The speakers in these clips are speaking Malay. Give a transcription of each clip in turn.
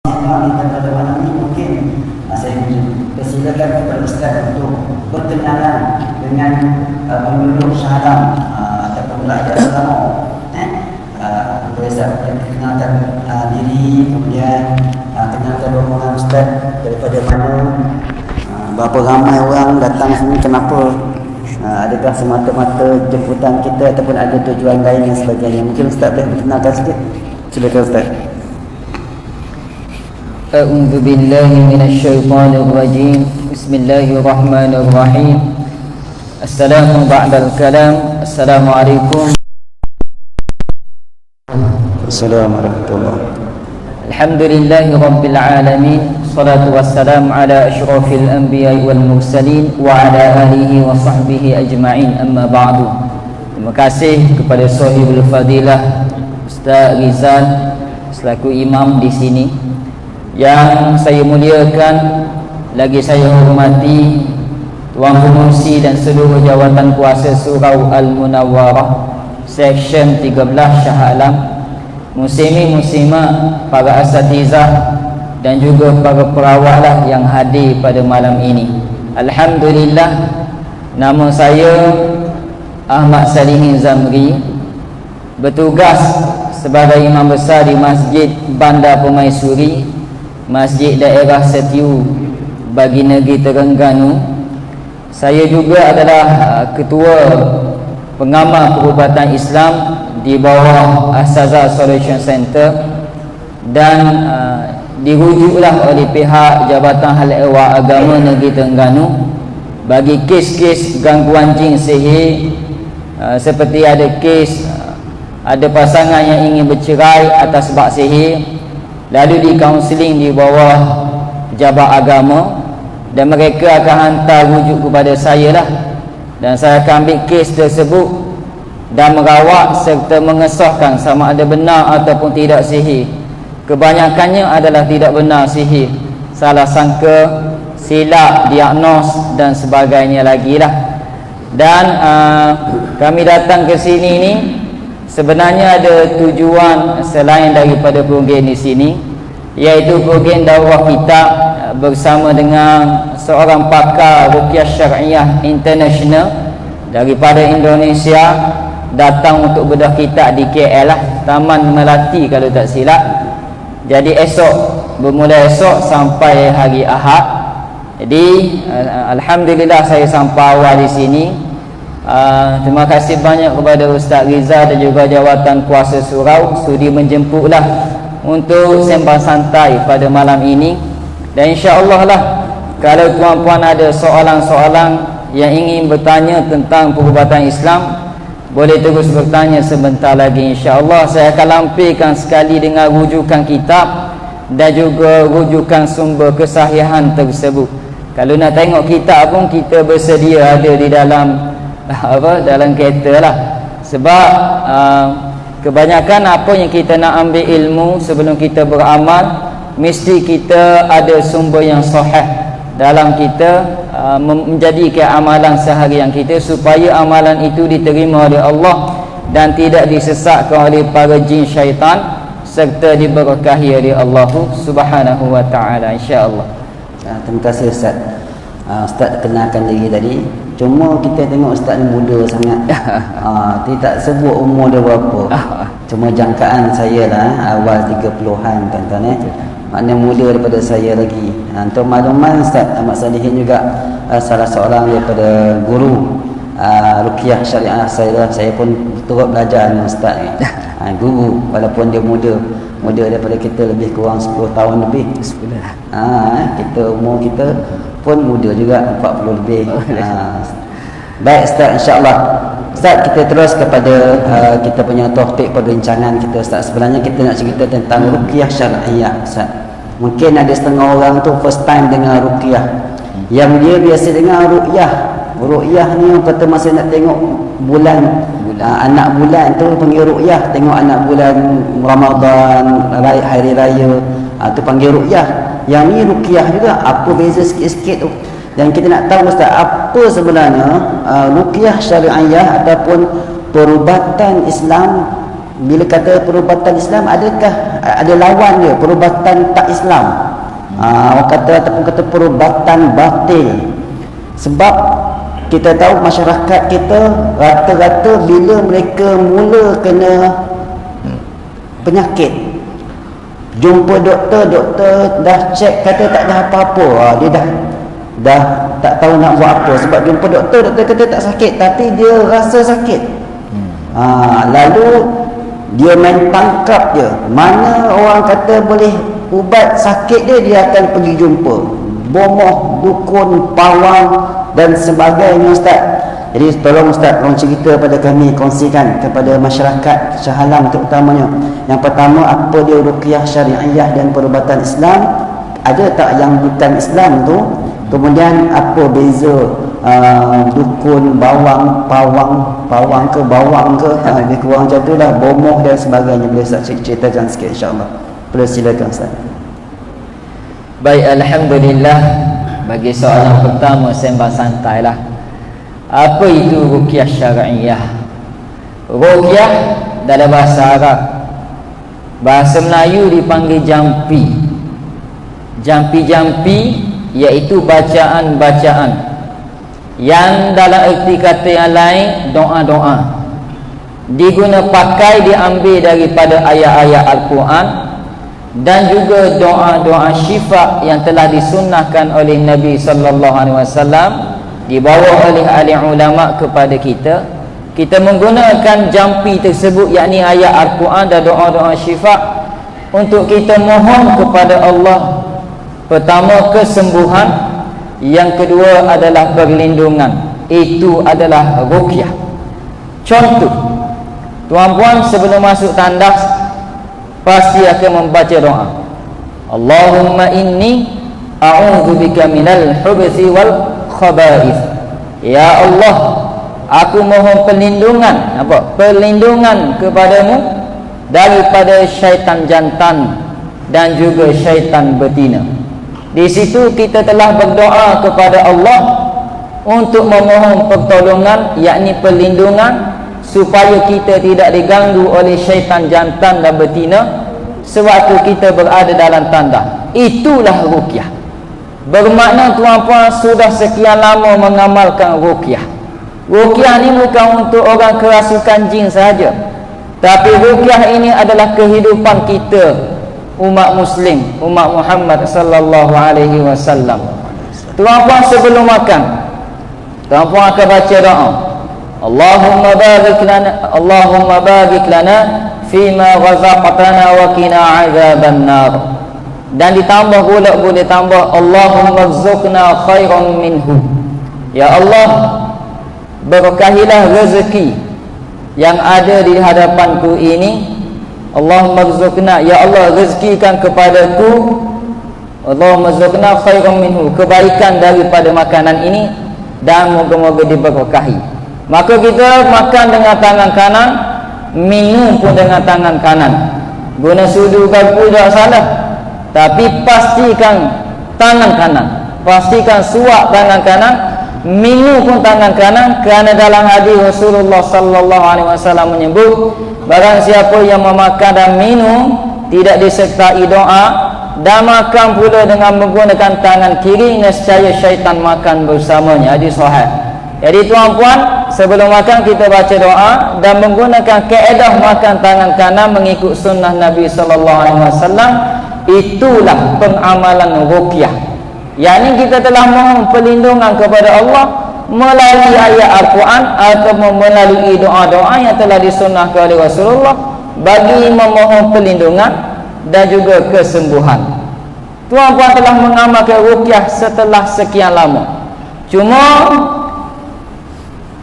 kita pada malam ini mungkin saya persilakan kepada Ustaz untuk berkenalan dengan penduduk Shah ataupun pelajar ulama. Ustaz kenalkan diri, kemudian kenalkan rombongan Ustaz daripada mana, berapa ramai orang datang sini, kenapa, adakah semata-mata jemputan kita ataupun ada tujuan lain dan sebagainya. Mungkin Ustaz boleh berkenalkan sikit. Silakan Ustaz. A'udzu billahi minasyaitonir rajim. Bismillahirrahmanirrahim. Assalamu ba'dal kalam. Assalamualaikum. Assalamualaikum warahmatullahi. Alhamdulillahi rabbil alamin. Salatu wassalamu ala asyrafil anbiya'i wal mursalin wa ala alihi wa sahbihi ajma'in. Amma ba'du. Terima kasih kepada sahibul fadilah Ustaz Rizal selaku imam di sini, yang saya muliakan, lagi saya hormati Tuan Pengurusi dan seluruh jawatan kuasa Surau Al-Munawwarah Seksyen 13 Shah Alam, muslimin muslimat, para asatizah dan juga para perawatlah yang hadir pada malam ini. Alhamdulillah, nama saya Ahmad Salihin Zamri, bertugas sebagai imam besar di Masjid Bandar Permaisuri, Masjid Daerah Setiu bagi Negeri Terengganu. Saya juga adalah ketua pengamal perubatan Islam di bawah Asazah Solution Center, dan dirujuklah oleh pihak Jabatan Hal Ehwal Agama Negeri Terengganu bagi kes-kes gangguan jin sihir, seperti ada kes ada pasangan yang ingin bercerai atas sebab sihir, lalu dikaunseling di bawah Jabat Agama, dan mereka akan hantar rujuk kepada saya lah, dan saya akan ambil kes tersebut dan merawat serta mengesahkan sama ada benar ataupun tidak sihir. Kebanyakannya adalah tidak benar sihir, salah sangka, silap diagnos dan sebagainya lagi lah. Dan kami datang ke sini ni sebenarnya ada tujuan selain daripada program di sini, iaitu program daurah kitab bersama dengan seorang pakar ruqyah syar'iyah international daripada Indonesia, datang untuk bedah kitab di KL lah, Taman Melati kalau tak silap. Jadi esok, bermula esok sampai hari Ahad. Jadi alhamdulillah saya sampai awal di sini. Terima kasih banyak kepada Ustaz Rizal dan juga jawatan kuasa surau sudi menjemputlah untuk sembang santai pada malam ini. Dan insya-Allah lah, kalau tuan-puan ada soalan-soalan yang ingin bertanya tentang perubatan Islam, boleh terus bertanya sebentar lagi. InsyaAllah saya akan lampirkan sekali dengan rujukan kitab dan juga rujukan sumber kesahihan tersebut. Kalau nak tengok kitab pun kita bersedia ada di dalam dalam kereta lah. Sebab kebanyakan apa yang kita nak ambil ilmu sebelum kita beramal, mesti kita ada sumber yang sahih dalam kita menjadikan amalan seharian kita, supaya amalan itu diterima oleh Allah dan tidak disesatkan oleh para jin syaitan, serta diberkahi oleh Allah Subhanahu wa taala, insya-Allah. Terima kasih Ustaz. Ustaz kenalkan diri tadi, cuma kita tengok Ustaz ni muda sangat. Tidak sebut umur dia berapa. Cuma jangkaan saya lah awal 30-an tuan-tuan. Maknanya muda daripada saya lagi. Untuk makluman, Ustaz Ahmad Salihin juga salah seorang daripada guru ruqyah syariah saya. Saya pun turut belajar dengan Ustaz ni. Guru, walaupun dia muda daripada kita lebih kurang 10 tahun lebih. 10 lah. Kita umur kita pun muda juga, 40 lebih. Baik Ustaz, insya-Allah. Ustaz, kita terus kepada kita punya topik perbincangan kita Ustaz. Sebenarnya kita nak cerita tentang ruqyah syariah Ustaz. Mungkin ada setengah orang tu first time dengar ruqyah. Yang dia biasa dengar ruqyah. Ruqyah ni orang kata masa nak tengok bulan, anak bulan tu panggil ruqyah. Tengok anak bulan Ramadan, hari raya, tu panggil ruqyah. Yang ni ruqyah juga. Apa beza sikit-sikit tu? Dan kita nak tahu Ustaz, apa sebenarnya ruqyah syariah ataupun perubatan Islam bila kata perubatan Islam, adakah ada lawan dia perubatan tak Islam? Orang kata ataupun kata perubatan batil. Sebab kita tahu masyarakat kita rata-rata bila mereka mula kena penyakit, jumpa doktor dah cek kata tak ada apa-apa, dia dah tak tahu nak buat apa. Sebab jumpa doktor kata tak sakit, tapi dia rasa sakit. Lalu dia main tangkap je, mana orang kata boleh ubat sakit dia akan pergi jumpa bomoh, dukun, pawang dan sebagainya, Ustaz. Jadi tolong Ustaz, tolong cerita pada kami, kongsikan kepada masyarakat Shah Alam terutamanya. Yang pertama, apa dia ruqyah syariah dan perubatan Islam? Ada tak yang bukan Islam tu? Kemudian apa beza dukun, bawang, pawang ke bawang ke, lebih kurang macam tu lah, bomoh dan sebagainya. Boleh Ustaz ceritakan sikit insya-Allah. Boleh silakan Ustaz. Baik, alhamdulillah. Bagi soalan pertama, sembang santai lah. Apa itu ruqyah syariah? Ruqyah dalam bahasa Arab, bahasa Melayu dipanggil jampi. Jampi-jampi iaitu bacaan-bacaan yang dalam erti kata yang lain doa-doa, diguna pakai diambil daripada ayat-ayat Al-Quran dan juga doa-doa syifa yang telah disunnahkan oleh Nabi sallallahu alaihi wasallam, dibawa oleh ahli ulama kepada kita. Kita menggunakan jampi tersebut, yakni ayat Al-Quran dan doa-doa syifa, untuk kita mohon kepada Allah. Pertama, kesembuhan. Yang kedua adalah perlindungan. Itu adalah ruqyah. Contoh, tuan-puan sebelum masuk tandas pasti akan membaca doa, Allahumma inni a'udzubika minal khubuthi wal khaba'ith. Ya Allah, aku mohon perlindungan, perlindungan kepadamu daripada syaitan jantan dan juga syaitan betina. Di situ kita telah berdoa kepada Allah untuk memohon pertolongan, yakni perlindungan, supaya kita tidak diganggu oleh syaitan jantan dan betina sewaktu kita berada dalam tanda. Itulah ruqyah. Bermakna tuan-puan sudah sekian lama mengamalkan ruqyah. Ruqyah ni bukan untuk orang kerasukan jin sahaja, tapi ruqyah ini adalah kehidupan kita, umat muslim, umat Muhammad sallallahu alaihi wasallam. Tuan-puan sebelum makan, tuan-puan akan baca doa, Allahumma barik lana fima razaqtana wa qina azaban nar. Dan ditambah pula, boleh tambah, Allahumma rzuqna khairan minhu. Ya Allah, berkahilah rezeki yang ada di hadapanku ini. Allahumma rzuqna, ya Allah, rezekikan kepadaku, Allahumma rzuqna khairan minhu, kebaikan daripada makanan ini, dan moga-moga diberkahi. Maka kita makan dengan tangan kanan, minum pun dengan tangan kanan. Guna sudu garpu tak salah, tapi pastikan tangan kanan, pastikan suap tangan kanan, minum pun tangan kanan. Kerana dalam hadis Rasulullah sallallahu alaihi wasallam menyebut, barang siapa yang memakan dan minum tidak disertai doa dan makan pula dengan menggunakan tangan kiri, nescaya syaitan makan bersamanya. Hadis sahih. Jadi tuan-puan, sebelum makan kita baca doa dan menggunakan kaedah makan tangan kanan mengikut sunnah Nabi sallallahu alaihi wasallam. Itulah pengamalan ruqyah. Yakni kita telah mohon perlindungan kepada Allah melalui ayat Al-Quran atau melalui doa-doa yang telah disunnahkan oleh Rasulullah bagi memohon perlindungan dan juga kesembuhan. Tuan-puan telah mengamalkan ruqyah setelah sekian lama. Cuma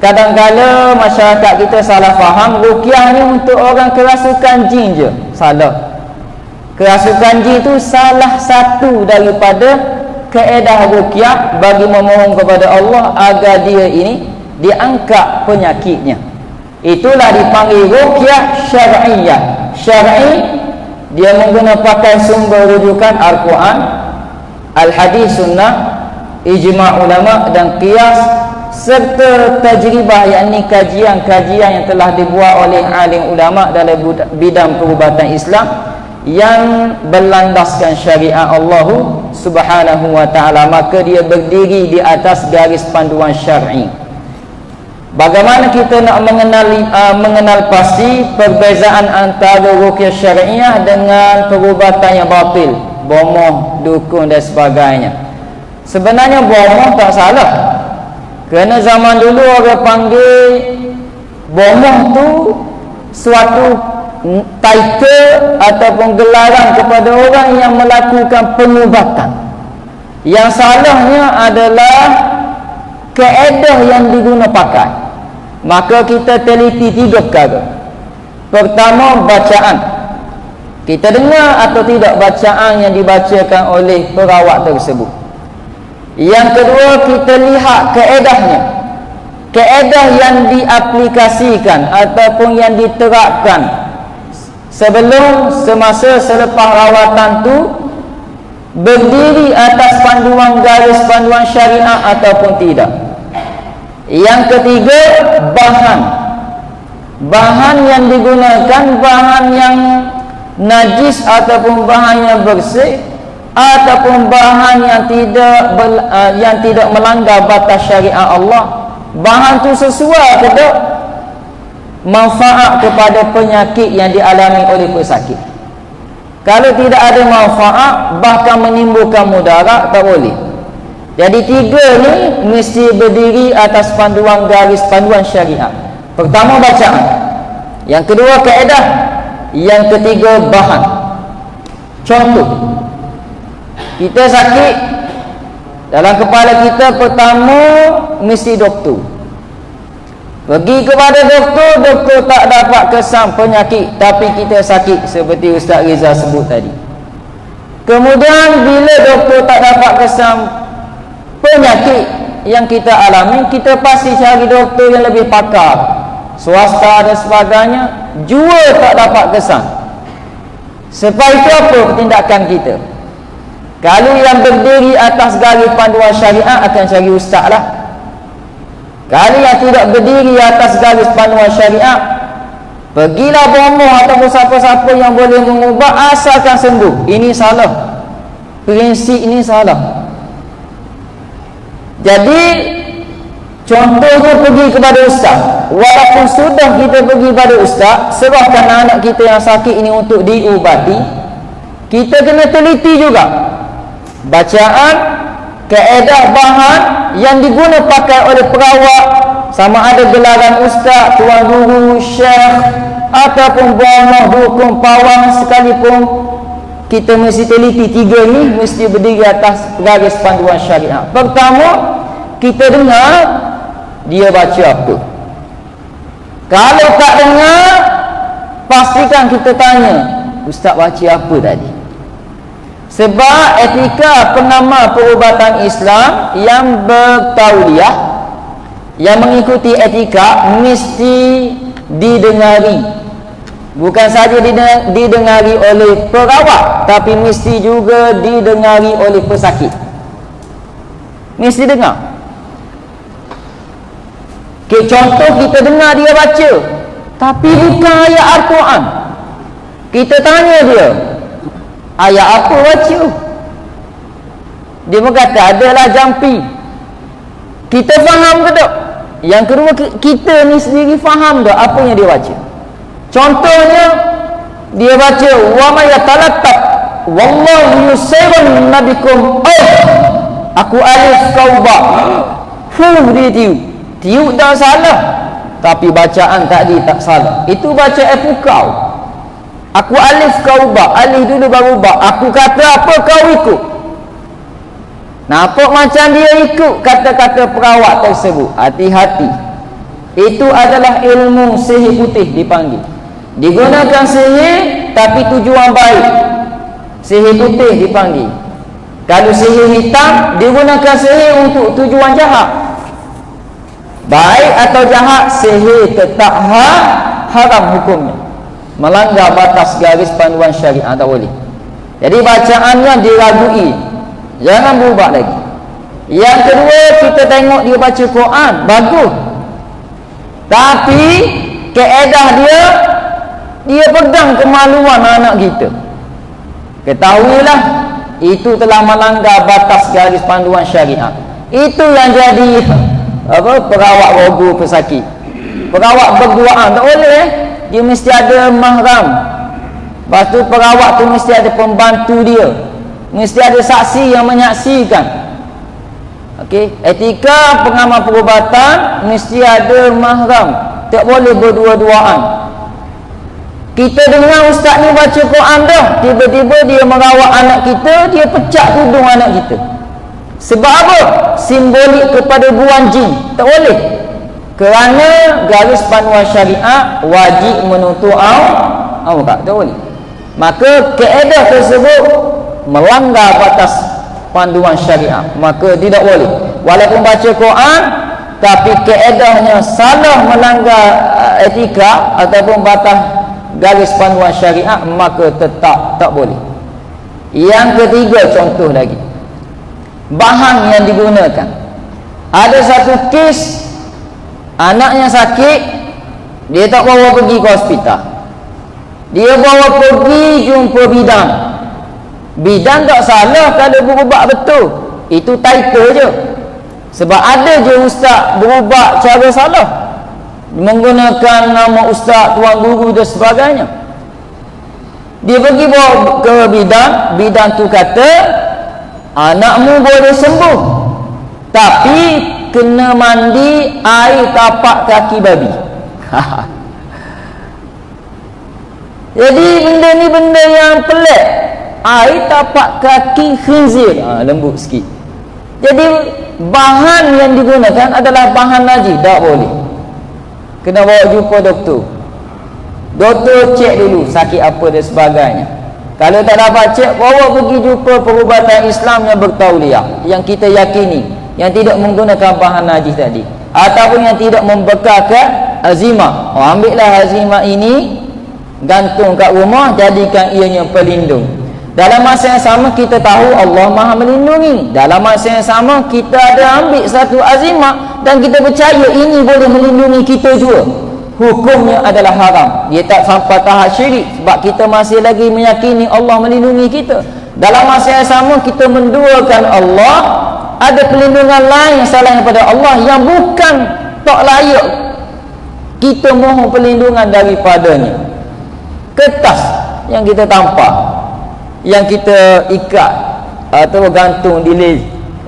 kadang-kadang masyarakat kita salah faham, ruqyah ni untuk orang kerasukan jin je. Salah. Kerasukan jin itu salah satu daripada kaedah ruqyah bagi memohon kepada Allah agar dia ini diangkat penyakitnya. Itulah dipanggil ruqyah syariah. Syar'i, dia menggunakan pakai sumber rujukan Al-Quran, Al-Hadis, Sunnah, ijma' ulama dan qiyas serta tajribah, yakni kajian-kajian yang telah dibuat oleh alim ulama dalam bidang perubatan Islam yang berlandaskan syariat Allah Subhanahu wa taala, maka dia berdiri di atas garis panduan syar'i. Bagaimana kita nak mengenal pasti perbezaan antara ruqyah syar'iah dengan perubatan yang batil, bomoh, dukun dan sebagainya? Sebenarnya bomoh tak salah, kerana zaman dulu orang panggil bomoh tu suatu title ataupun gelaran kepada orang yang melakukan pengubatan. Yang salahnya adalah kaedah yang diguna pakai. Maka kita teliti 3 perkara. Pertama, bacaan. Kita dengar atau tidak bacaan yang dibacakan oleh perawat tersebut. Yang kedua, kita lihat kaedahnya, kaedah yang diaplikasikan ataupun yang diterapkan sebelum, semasa, selepas rawatan tu berdiri atas panduan garis panduan syariat ataupun tidak. Yang ketiga, bahan yang digunakan, bahan yang najis ataupun bahan yang bersih ataupun bahan yang tidak melanggar batas syariat Allah. Bahan tu sesuai ke tak manfaat kepada penyakit yang dialami oleh pesakit. Kalau tidak ada manfaat, bahkan menimbulkan mudarat, tak boleh. Jadi 3 ni mesti berdiri atas panduan garis panduan syariat. Pertama, bacaan. Yang kedua, kaedah. Yang ketiga, bahan. Contoh, kita sakit, dalam kepala kita pertama mesti doktor. Pergi kepada doktor, doktor tak dapat kesan penyakit, tapi kita sakit, seperti Ustaz Rizal sebut tadi. Kemudian bila doktor tak dapat kesan penyakit yang kita alami, kita pasti cari doktor yang lebih pakar, swasta dan sebagainya. Jua tak dapat kesan. Sebab itu apa tindakan kita? Kalau yang berdiri atas garis panduan syariat akan cari ustaz lah. Kalau yang tidak berdiri atas garis panduan syariat, pergilah bomoh ataupun siapa-siapa yang boleh mengubah asalkan sembuh. Ini salah. Prinsip ini salah. Jadi contohnya pergi kepada ustaz. Walaupun sudah kita pergi kepada ustaz, serahkan anak kita yang sakit ini untuk diubati, kita kena teliti juga bacaan, kaedah, bahan yang diguna pakai oleh perawat, sama ada gelaran ustaz, tuan guru, syekh ataupun bomoh, dukun, pawang sekalipun, kita mesti teliti 3 ni mesti berdiri atas garis panduan syariat. Pertama, kita dengar dia baca apa. Kalau tak dengar, pastikan kita tanya, ustaz baca apa tadi? Sebab etika pengamal perubatan Islam yang bertauliah, yang mengikuti etika, mesti didengari. Bukan saja didengari oleh perawat, tapi mesti juga didengari oleh pesakit. Mesti dengar. Contoh, kita dengar dia baca, tapi bukan ayat Al-Quran. Kita tanya dia, ayat apa baca? Dia berkata adalah jampi. Kita faham ke tak? Yang kedua, kita ni sendiri faham tak apa yang dia baca? Contohnya, dia baca wa may yatalattab wallahu yusirun nabikum. Aku alif kau ba. Dia tiup tak salah, tapi bacaan tadi tak salah. Itu baca kau. Aku alif kau ba, alif dulu baru ba. Aku kata apa kau ikut. Nampak macam dia ikut kata-kata perawat tersebut. Hati-hati. Itu adalah ilmu sihir putih dipanggil. Digunakan sihir tapi tujuan baik. Sihir putih dipanggil. Kalau sihir hitam, digunakan sihir untuk tujuan jahat. Baik atau jahat, sihir tetap haram hukumnya. Melanggar batas garis panduan syariat, tak boleh. Jadi bacaannya diragui, jangan berubah lagi. Yang kedua, kita tengok dia baca Quran, bagus. Tapi kaedah dia pegang kemaluan anak kita. Ketahuilah, itu telah melanggar batas garis panduan syariat. Itu yang jadi perawat rogu pesakit. Perawat berduaan tak boleh. Dia mesti ada mahram. Lepas tu perawat tu mesti ada pembantu dia, mesti ada saksi yang menyaksikan. Okey, etika pengamal perubatan mesti ada mahram. Tak boleh berdua-duaan. Kita dengar ustaz ni baca Quran dah, tiba-tiba dia merawat anak kita, dia pecah tudung anak kita. Sebab apa? Simbolik kepada buan jin. Tak boleh. Kerana garis panduan syariat wajib menutup aurat. Tak boleh. Maka kaedah tersebut melanggar batas panduan syariat, maka tidak boleh. Walaupun baca Quran, tapi kaedahnya salah, melanggar etika ataupun batas garis panduan syariat, maka tetap tak boleh. Yang ketiga, contoh lagi, bahan yang digunakan. Ada satu kes, anaknya sakit, dia tak bawa pergi ke hospital, dia bawa pergi jumpa bidan. Bidan tak salah kalau berubat betul, itu title je. Sebab ada je ustaz berubat cara salah, menggunakan nama ustaz, tuan guru dan sebagainya. Dia pergi bawa ke bidan, bidan tu kata anakmu boleh sembuh, tapi kena mandi air tapak kaki babi. Jadi benda ni benda yang pelik. Air tapak kaki khinzir, lembut sikit. Jadi bahan yang digunakan adalah bahan najis, tak boleh. Kena bawa jumpa doktor. Doktor cek dulu sakit apa dan sebagainya. Kalau tak dapat cek, bawa pergi jumpa perubatan Islam yang bertauliah, yang kita yakini, yang tidak menggunakan bahan najis tadi, ataupun yang tidak membekalkan azimah. Ambillah azimah ini, gantung kat rumah, jadikan ianya pelindung. Dalam masa yang sama kita tahu Allah Maha melindungi. Dalam masa yang sama kita ada ambil satu azimah dan kita percaya ini boleh melindungi kita juga. Hukumnya adalah haram. Dia tak sampai tahap syirik sebab kita masih lagi meyakini Allah melindungi kita. Dalam masa yang sama kita menduakan Allah, ada pelindungan lain selain daripada Allah yang bukan tak layak kita mohon perlindungan daripadanya. Kertas yang kita tampak, yang kita ikat atau gantung di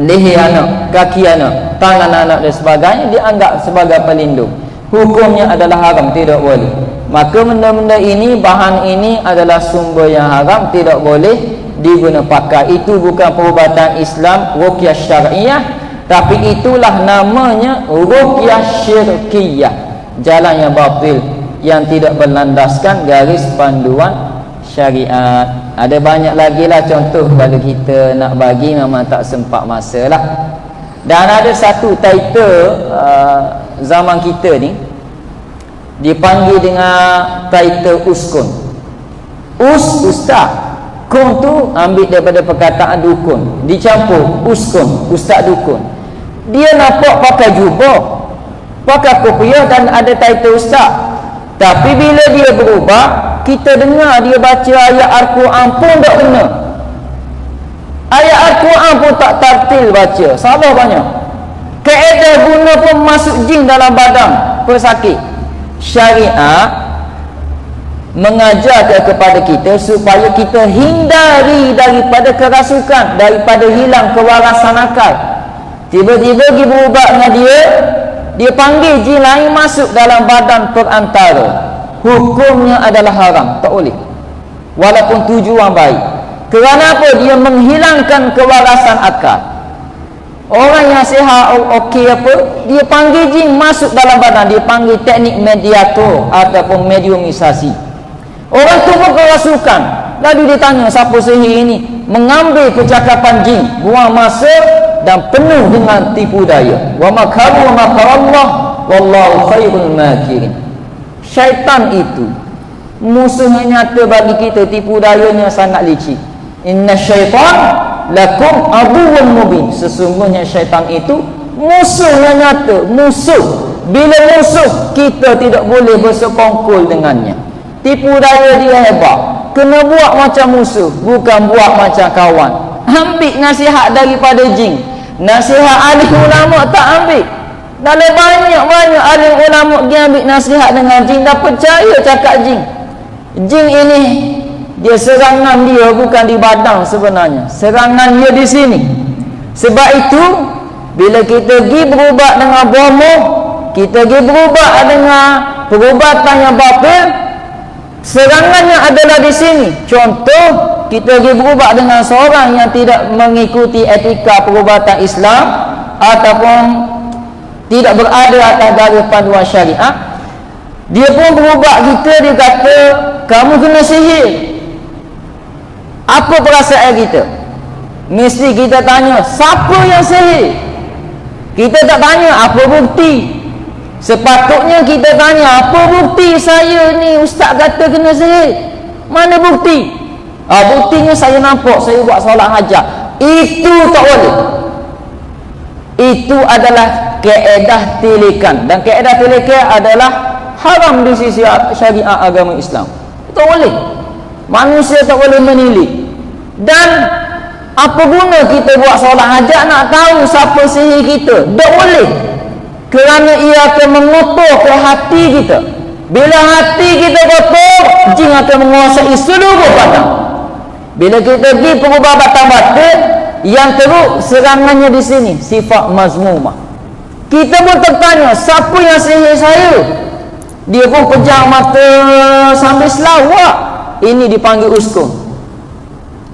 leher anak, kaki anak, tangan anak dan sebagainya, dianggap sebagai pelindung. Hukumnya adalah haram, tidak boleh. Maka benda-benda ini, bahan ini adalah sumber yang haram, tidak boleh diguna pakai. Itu bukan perubatan Islam, ruqyah syar'iyah, tapi itulah namanya ruqyah syirkiyah, jalan yang batil, yang tidak berlandaskan garis panduan syariat. Ada banyak lagi lah contoh, kalau kita nak bagi memang tak sempat masa lah. Dan ada satu title zaman kita ni dipanggil dengan title uskun. Ustaz. Kun tu ambil daripada perkataan dukun, dicampur uskun, ustaz dukun. Dia nampak pakai jubah, pakai kopiah dan ada title ustaz. Tapi bila dia berubah, kita dengar dia baca ayat Al-Quran pun tak kena. Ayat Al-Quran pun tak tartil baca, salah banyak. Kaedah guna pun masuk jin dalam badan pesakit. Syariat mengajar kepada kita supaya kita hindari daripada kerasukan, daripada hilang kewarasan akal. Tiba-tiba pergi berubat dengan dia panggil jin lain masuk dalam badan perantara. Hukumnya adalah haram, tak boleh. Walaupun tujuan baik. Kerana apa? Dia menghilangkan kewarasan akal. Orang yang sihat okey apa? Dia panggil jin masuk dalam badan, dia panggil teknik mediator ataupun mediumisasi. Orang tu pun kerasukan. Lalu dia tanya siapa sihir ini, mengambil percakapan jin, buang masa dan penuh dengan tipu daya. Wa makaru wa makarallah wallahu khairul makirin. Syaitan itu musuh yang nyata bagi kita, tipu dayanya sangat licik. Inna syaitan lakum aduwwun mubin. Sesungguhnya syaitan itu musuh yang nyata, musuh. Bila musuh, kita tidak boleh bersekongkol dengannya. Tipu daya dia hebat, kena buat macam musuh, bukan buat macam kawan. Ambil nasihat daripada jin, nasihat ahli ulama tak ambil. Dalam banyak ahli ulama dia ambil nasihat dengan jin, dah percaya cakap jin. Jin ini dia serangan dia bukan di badan sebenarnya, serangan dia di sini. Sebab itu bila kita pergi berubat dengan bomoh, kita pergi berubat dengan perubatan yang batil, serangannya adalah di sini. Contoh, kita pergi berubat dengan seorang yang tidak mengikuti etika perubatan Islam ataupun tidak berada atas garis panduan syariat, dia pun berubat kita, dia kata kamu kena sihir. Apa perasaan kita? Mesti kita tanya, siapa yang sihir? Kita tak tanya apa bukti. Sepatutnya kita tanya, apa bukti saya ni ustaz kata kena sihir? Mana bukti? Buktinya saya nampak saya buat solat hajat. Itu tak boleh. Itu adalah kaedah tilikan, dan kaedah tilikan adalah haram di sisi syariat agama Islam. Tak boleh. Manusia tak boleh menilik. Dan apa guna kita buat solat hajat nak tahu siapa sihir kita? Tak boleh. Kerana ia akan mengotorkan hati kita. Bila hati kita kotor, jin akan menguasai seluruh badan. Bila kita pergi perubatan batin, yang teruk serangannya di sini, sifat mazmumah. Kita pun tertanya, siapa yang sihir saya? Dia pun pejam mata sambil selawat. Ini dipanggil uskun.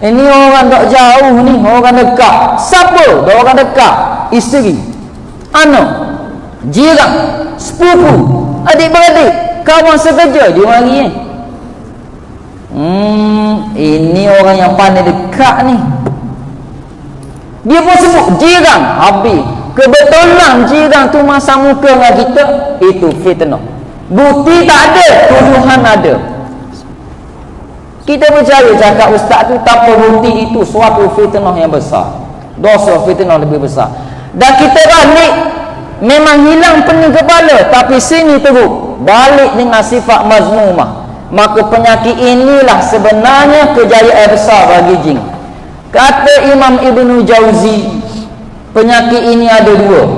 Ini orang tak jauh ni, orang dekat. Siapa? Orang dekat. Isteri, anak, jiran, sepupu, adik-beradik, kawan sekerja, dia mari ini orang yang pandai dekat ni. Dia pun sebut jiran, habis. Kebetulan jiran tu masa muka dengan kita, itu fitnah. Bukti tak ada, tuduhan ada. Kita percaya cakap ustaz tu tanpa bukti, itu suatu fitnah yang besar. Dosa fitnah lebih besar. Dan kita balik, memang hilang pening kepala, tapi sini teruk, balik dengan sifat mazmumah. Maka penyakit inilah sebenarnya kejayaan besar bagi jin. Kata Imam Ibnu Jauzi, penyakit ini ada dua.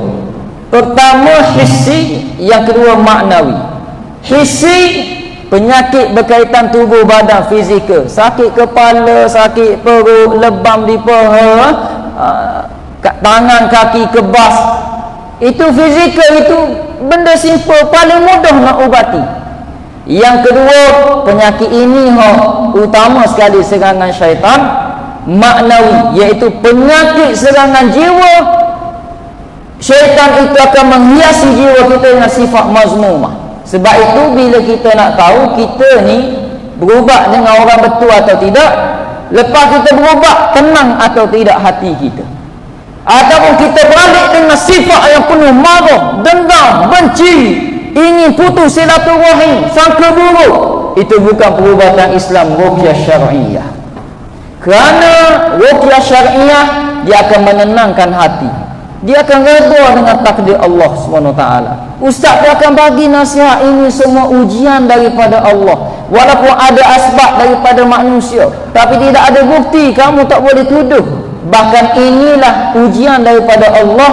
Pertama hissi, yang kedua maknawi. Hissi, penyakit berkaitan tubuh badan fizikal, sakit kepala, sakit perut, lebam di paha, tangan kaki kebas. Itu fizikal, itu benda simple, paling mudah nak ubati. Yang kedua, penyakit ini utama sekali serangan syaitan, maknawi, iaitu penyakit serangan jiwa. Syaitan itu akan menghiasi jiwa kita dengan sifat mazmumah. Sebab itu bila kita nak tahu kita ni berubat dengan orang betul atau tidak, lepas kita berubat, tenang atau tidak hati kita, ataupun kita balik dengan sifat yang penuh marah, dendam, benci, ingin putus silaturahim, sangka buruk, itu bukan perubatan Islam, ruqyah syar'iyah. Kerana ruqyah syar'iyah, dia akan menenangkan hati, dia akan redha dengan takdir Allah SWT. Ustaz dia akan bagi nasihat, ini semua ujian daripada Allah. Walaupun ada asbab daripada manusia, tapi tidak ada bukti, kamu tak boleh tuduh. Bahkan inilah ujian daripada Allah.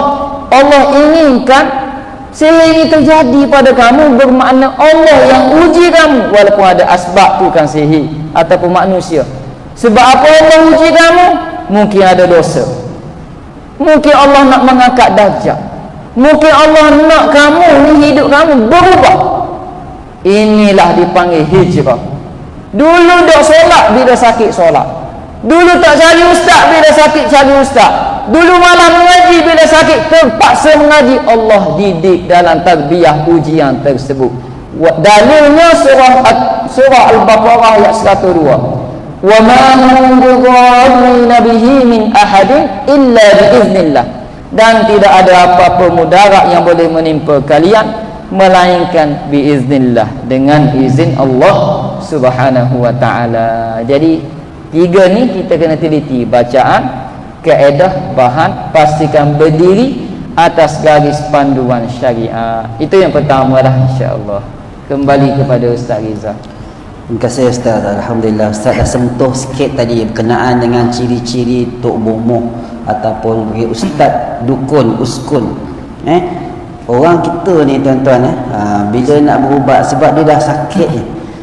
Allah inginkan sihir ini terjadi pada kamu, bermakna Allah yang uji kamu. Walaupun ada asbab tu kan sihir ataupun manusia. Sebab apa Allah uji kamu? Mungkin ada dosa, mungkin Allah nak mengangkat darjat, mungkin Allah nak kamu ni, hidup kamu berubah. Inilah dipanggil hijrah. Dulu dok solat, bila sakit solat. Dulu tak cari ustaz, bila sakit cari ustaz. Dulu malam mengaji, bila sakit terpaksa mengaji. Allah didik dalam tarbiyah ujian tersebut. Dalilnya surah Al-Baqarah ayat 102. Wa ma hum bidarrina bihi min ahadin illa biiznillah. Dan tidak ada apa-apa mudarat yang boleh menimpa kalian melainkan biiznillah, dengan izin Allah Subhanahu wa taala. Jadi tiga ni kita kena teliti, bacaan, kaedah bahan, pastikan berdiri atas garis panduan syariat. Itu yang pertama lah, insya-Allah. Kembali kepada Ustaz Rizal. Terima kasih Ustaz. Alhamdulillah Ustaz dah sentuh sikit tadi berkenaan dengan ciri-ciri tok bomoh ataupun ustaz dukun uskun. Orang kita ni tuan-tuan bila nak berubat sebab dia dah sakit ni.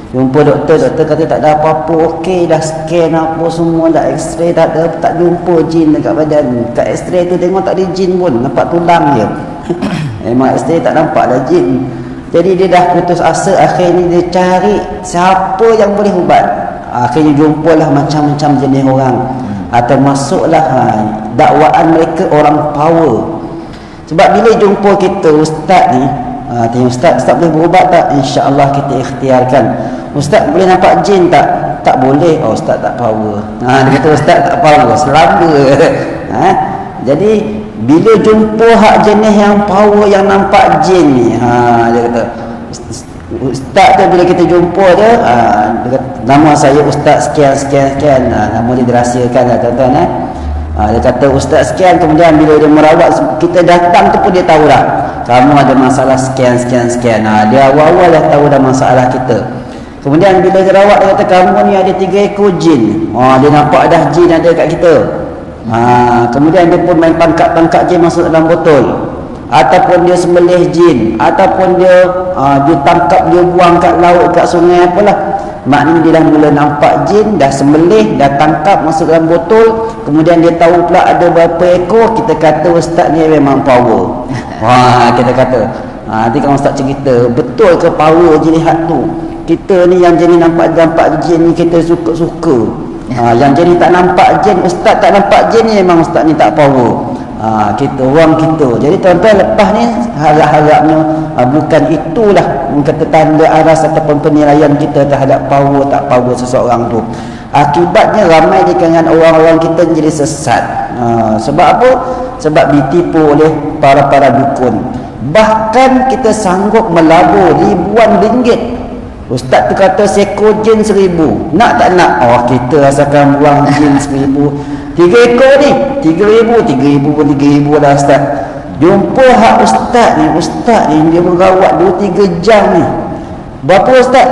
Jumpa doktor kata tak ada apa-apa, okey dah scan apa semua, dah x-ray tak jumpa jin dekat badan. Kat x-ray tu tengok tak ada jin pun, nampak tulang je. Memang x-ray tak nampak dah jin. Jadi dia dah putus asa, akhirnya dia cari siapa yang boleh ubat. Akhirnya jumpalah macam-macam jenis orang. Atau masuklah dakwaan mereka orang power. Sebab bila jumpa kita ustaz ni, tanya ustaz boleh berubat tak? InsyaAllah kita ikhtiarkan. Ustaz boleh nampak jin tak? Tak boleh. Oh ustaz tak power. Dia kata ustaz tak power, selamba. Jadi bila jumpa hak jenis yang power yang nampak jin ni, dia kata ustaz tu bila kita jumpa dia kata, nama saya ustaz sekian, nama dia dirahsiakan lah tuan-tuan. Dia kata ustaz sekian, kemudian bila dia merawat kita datang tu pun dia tahu dah kamu ada masalah sekian. Dia awal-awal dah tahu dah masalah kita. Kemudian bila dia rawat dia kata kamu ni ada 3 ekor jin. Dia nampak dah jin ada kat kita. Kemudian dia pun main tangkap jin masuk dalam botol, ataupun dia sembelih jin, ataupun dia tangkap, dia buang kat laut, kat sungai apalah. Maknanya dia dah mula nampak jin, dah sembelih, dah tangkap masuk dalam botol. Kemudian dia tahu pula ada berapa ekor. Kita kata ustaz ni memang power. Kita kata nanti kan ustaz cerita betul ke power je lihat tu. Kita ni yang jenis nampak jin ni kita suka-suka. Yang jenis tak nampak jin, ustaz tak nampak jin ni memang ustaz ni tak power. Kita orang kita. Jadi tuan-tuan, lepas ni harap-harapnya bukan itulah kata tanda aras ataupun penilaian kita terhadap power tak power seseorang tu. Akibatnya ramai di kalangan orang-orang kita jadi sesat. Sebab apa? Sebab ditipu oleh para dukun. Bahkan kita sanggup melabur ribuan ringgit. Ustaz tu kata seekor jin 1,000. Nak tak nak? Kita rasakan buang jin 1,000. 3 ekor ni 3,000 pun 3,000 dah ustaz. Jumpa hak ustaz ni dia merawat 2-3 jam ni. Berapa ustaz?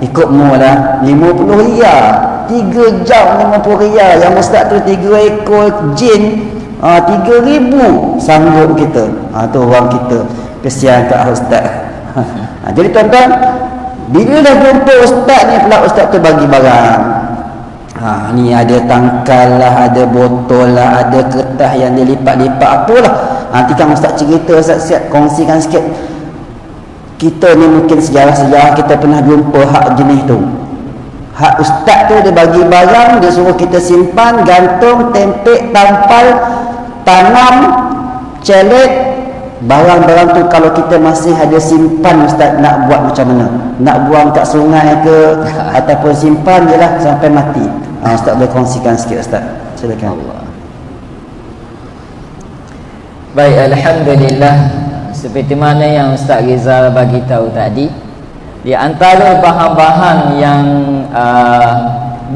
Ikut mu lah 50 riyal. 3 jam 50 riyal. Yang ustaz tu 3 ekor jin 3,000 sanggup kita. Tu orang kita. Kesian kat ustaz. Jadi tuan-tuan, bila dah jumpa ustaz ni pula, ustaz tu bagi barang. Ni ada tangkal lah, ada botol lah, ada kertas yang dia lipat-lipat apalah. Nanti kan ustaz cerita, ustaz kongsikan sikit. Kita ni mungkin sejarah-sejarah kita pernah jumpa hak jenis tu. Hak ustaz tu dia bagi barang, dia suruh kita simpan, gantung, tempek, tampal, tanam, celet. Barang-barang tu kalau kita masih ada simpan, ustaz nak buat macam mana? Nak buang kat sungai ke ataupun simpan je lah sampai mati. Ustaz boleh kongsikan sikit ustaz. Silakan. Baik, alhamdulillah. Seperti mana yang Ustaz Rizal bagi tahu tadi, di antara bahan-bahan yang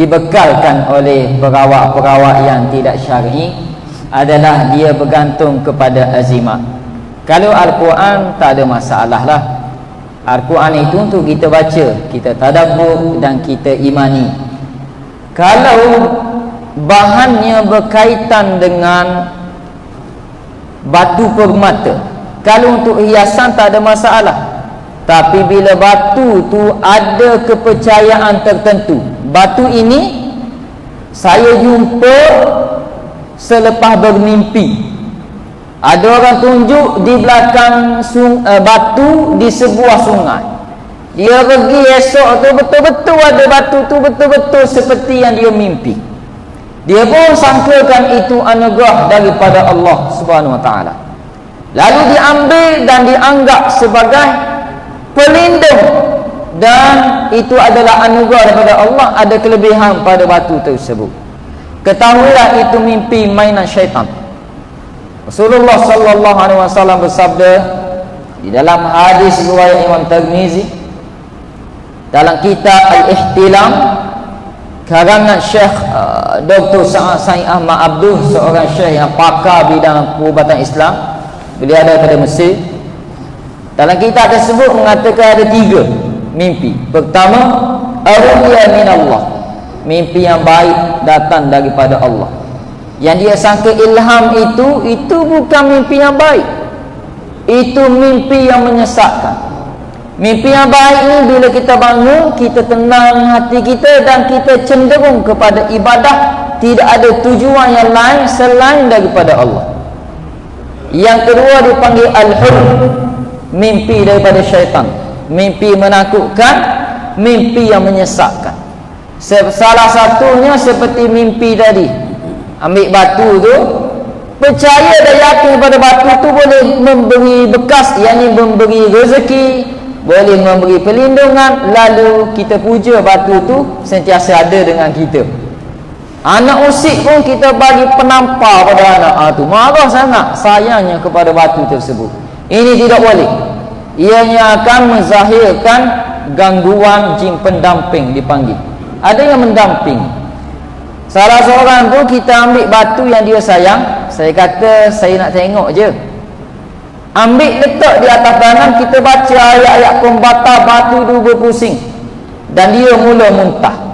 dibekalkan oleh perawat-perawat yang tidak syar'i adalah dia bergantung kepada azimat. Kalau Al-Quran tak ada masalah lah. Al-Quran itu untuk kita baca, kita tadabbur dan kita imani. Kalau bahannya berkaitan dengan batu permata, kalau untuk hiasan tak ada masalah. Tapi bila batu tu ada kepercayaan tertentu, batu ini saya jumpa selepas bermimpi. Ada orang tunjuk di belakang batu di sebuah sungai. Dia pergi esok tu betul-betul ada batu tu, betul-betul seperti yang dia mimpi. Dia pun sangkakan itu anugerah daripada Allah Subhanahu Wa Taala. Lalu diambil dan dianggap sebagai pelindung, dan itu adalah anugerah daripada Allah. Ada kelebihan pada batu tersebut. Ketahuilah itu mimpi mainan syaitan. Rasulullah sallallahu alaihi wasallam bersabda di dalam hadis riwayat Imam Tirmizi dalam kitab Al-Ihtilam, karangan Syekh Dr. Sa'id Ahmad Abdul, seorang syekh yang pakar bidang perubatan Islam. Beliau ada pada Mesir. Dalam kitab tersebut mengatakan ada 3 mimpi. Pertama, ar-ru'ya min Allah, mimpi yang baik datang daripada Allah. Yang dia sangka ilham itu bukan mimpi yang baik, itu mimpi yang menyesatkan. Mimpi yang baik ni bila kita bangun, kita tenang hati kita dan kita cenderung kepada ibadah, tidak ada tujuan yang lain selain daripada Allah. Yang kedua dipanggil al-hulm, mimpi daripada syaitan, mimpi menakutkan, mimpi yang menyesatkan. Salah satunya seperti mimpi tadi, ambil batu tu, percaya dan yakin pada batu tu boleh memberi bekas, yakni memberi rezeki, boleh memberi perlindungan, lalu kita puja batu tu sentiasa ada dengan kita. Anak usik pun kita bagi penampar pada anak tu, marah sangat sayangnya kepada batu tersebut. Ini tidak boleh. Ianya akan menzahirkan gangguan jin pendamping dipanggil. Ada yang mendamping. Salah seorang tu kita ambil batu yang dia sayang, saya kata saya nak tengok je, ambil letak di atas tangan, kita baca ayat-ayat pembatal, batu tu berpusing dan dia mula muntah.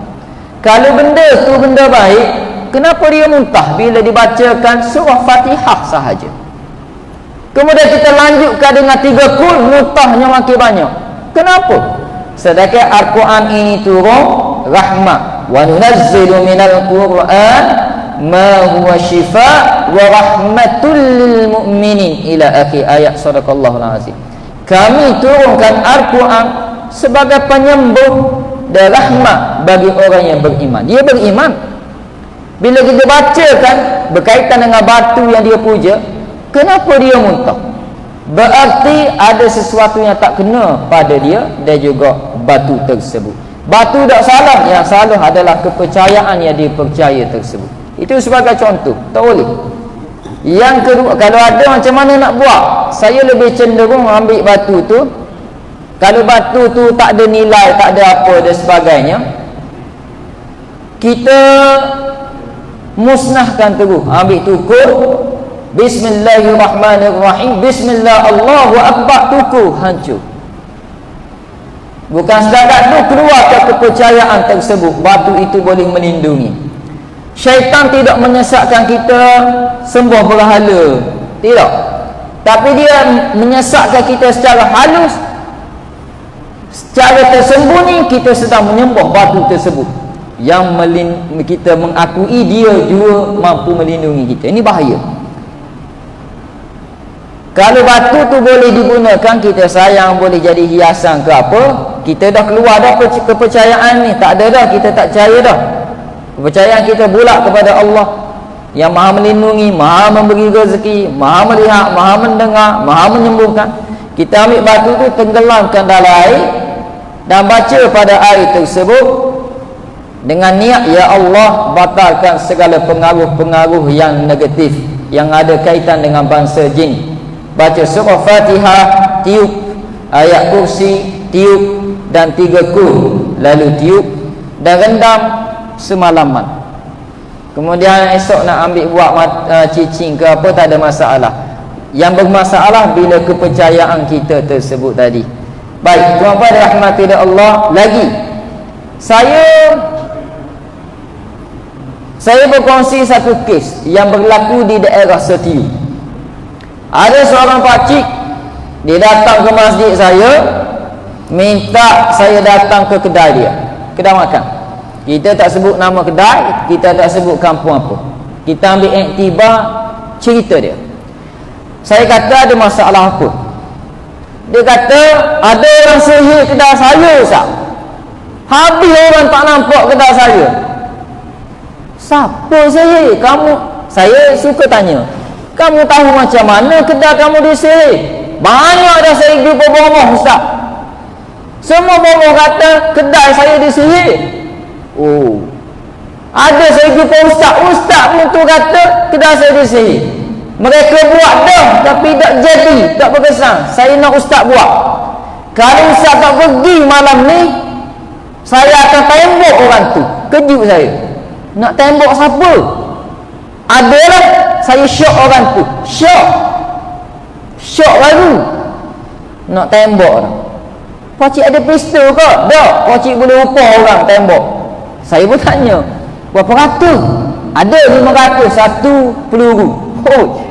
Kalau benda tu benda baik, kenapa dia muntah bila dibacakan surah Fatihah sahaja? Kemudian kita lanjutkan dengan 3 kul, muntahnya makin banyak. Kenapa? Sedangkan Al-Quran ini turun rahmat. Wa nunazzilu minal Qur'an ma huwa shifa wa rahmatul lil mu'minin ila akhir ayat. Sadaqallahul azim. Kami turunkan Al-Quran sebagai penyembuh dan rahmat bagi orang yang beriman. Dia beriman. Bila kita bacakan berkaitan dengan batu yang dia puja, kenapa dia muntah? Berarti ada sesuatu yang tak kena pada dia dan juga batu tersebut. Batu tak salah, yang salah adalah kepercayaan yang dia percaya tersebut. Itu sebagai contoh, tak boleh. Yang kedua, kalau ada macam mana nak buat, saya lebih cenderung ambil batu tu. Kalau batu tu tak ada nilai, tak ada apa dan sebagainya, kita musnahkan terus. Ambil tukur, Bismillahirrahmanirrahim, Bismillah, Allahu Akbar, tukur, hancur. Bukan setakat tu, keluarkan kepercayaan tersebut. Batu itu boleh melindungi. Syaitan tidak menyesatkan kita sembah berhala, tidak. Tapi dia menyesatkan kita secara halus, secara tersembunyi. Kita sedang menyembah batu tersebut yang kita mengakui dia juga mampu melindungi kita. Ini bahaya. Kalau batu tu boleh digunakan, kita sayang, boleh jadi hiasan ke apa, kita dah keluar dah kepercayaan ni. Tak ada dah, kita tak percaya dah. Kepercayaan kita bulat kepada Allah yang maha melindungi, maha memberi rezeki, maha melihat, maha mendengar, maha menyembuhkan. Kita ambil batu tu, tenggelamkan dalam air dan baca pada air tersebut dengan niat, ya Allah, batalkan segala pengaruh-pengaruh yang negatif yang ada kaitan dengan bangsa jin. Baca surah Fatihah, tiup, ayat kursi, tiup, dan 3 kul, lalu tiup dan rendam semalaman. Kemudian esok nak ambil buat cicing ke apa, tak ada masalah. Yang bermasalah bila kepercayaan kita tersebut tadi. Baik, tuan-tuan rahmati Allah, lagi saya berkongsi satu kes yang berlaku di daerah Setiu. Ada seorang pakcik, dia datang ke masjid saya, minta saya datang ke kedai dia, kedai makan. Kita tak sebut nama kedai, kita tak sebut kampung apa. Kita ambil iktibar cerita dia. Saya kata, ada masalah apa? Dia kata, ada orang sihir kedai saya, Ustaz. Habis orang tak nampak kedai saya. Siapa sihir? Kamu? Saya suka tanya, kamu tahu macam mana kedai kamu disihir? Banyak dah saya jumpa bohong, Ustaz. Semua bohong kata kedai saya disihir. Oh, ada saya jumpa Ustaz pun tu kata kedai saya disihir. Mereka buat dah tapi tak jadi, tak berkesan. Saya nak Ustaz buat. Kalau Ustaz tak pergi malam ni, saya akan tembak orang tu. kejut saya. Nak tembak siapa? Adalah saya syok orang tu. Syok baru. Nak tembak orang. Pakcik ada pistol ke? Tak. Pakcik boleh upah orang tembak. Saya pun tanya, berapa ratus? Ada 500, satu peluru. Oh.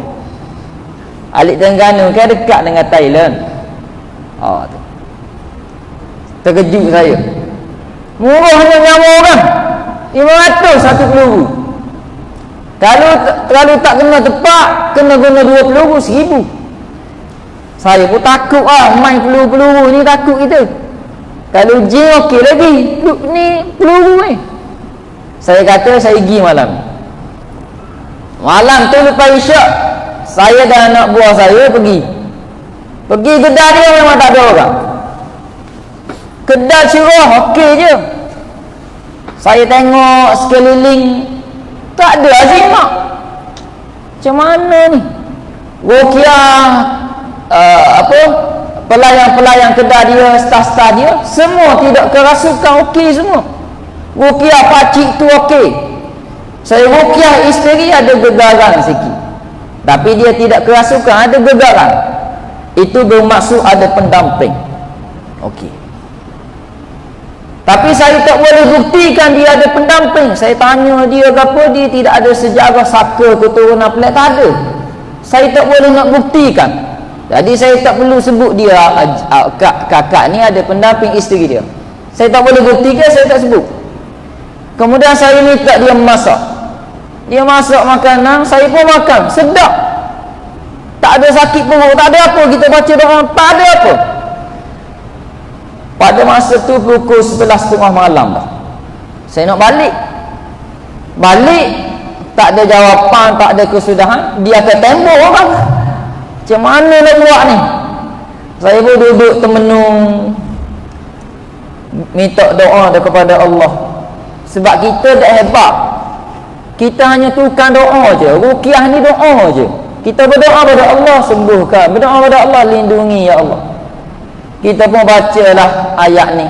Alik Terengganu kan dekat dengan Thailand. Tu. Terkejut saya. Murahnya nyawa orang. 500 satu peluru. Kalau tak kena tepat, kena guna 2 peluru 1000. Saya pun takut main peluru-peluru ni takut kita. Kalau jin okey lagi, ni peluru ni. Saya kata saya pergi malam. Malam tu lepas isyak, saya dan anak buah saya pergi kedai dia memang tak ada orang. Kedai cerah okey je. Saya tengok sekeliling tak ada azimat. Macam mana ni? Ruqyah pelayan-pelayan kedai dia, staf-staf dia semua tidak kerasukan okey semua. Ruqyah pakcik tu okey. Saya ruqyah isteri ada gegaran sikit. Tapi dia tidak kerasukan, ada gegaran. Itu bermaksud ada pendamping. Okey. Tapi saya tak boleh buktikan dia ada pendamping. Saya tanya dia apa, dia tidak ada sejarah saka keturunan pelik, tak ada. Saya tak boleh nak buktikan. Jadi saya tak perlu sebut dia kakak ni ada pendamping isteri dia. Saya tak boleh buktikan, saya tak sebut. Kemudian saya minta dia masak. Dia masak makanan, saya pun makan, sedap. Tak ada sakit perut, tak ada apa. Kita baca doa, tak ada apa. Pada masa tu pukul 11.30 malam dah. Saya nak balik, tak ada jawapan, tak ada kesudahan. Dia akan tembak orang. Macam mana nak buat ni? Saya pun duduk termenung, minta doa kepada Allah. Sebab kita tak hebat. Kita hanya tukang doa je. Ruqyah ni doa je. Kita berdoa pada Allah sembuhkan, berdoa pada Allah lindungi ya Allah. Kita pun bacalah ayat ni.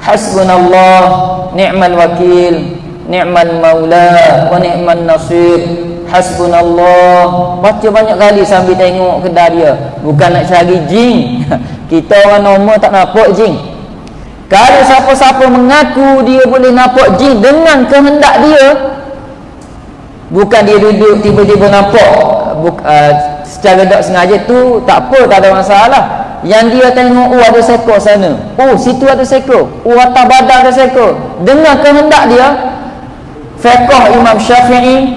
Hasbunallah ni'mal wakil, ni'mal maula wa ni'man nasir. Hasbunallah. Baca banyak kali sambil tengok kedai dia. Bukan nak cari jin. Kita orang normal tak nampak jin. Kalau siapa-siapa mengaku dia boleh nampak jin dengan kehendak dia, bukan dia duduk tiba-tiba nampak secara tak sengaja tu, tak apa, tak ada masalah. Yang dia tengok, ada seekor sana, situ ada seekor, atas badan ada seekor, dengan kehendak dia. Fiqh Imam Syafi'i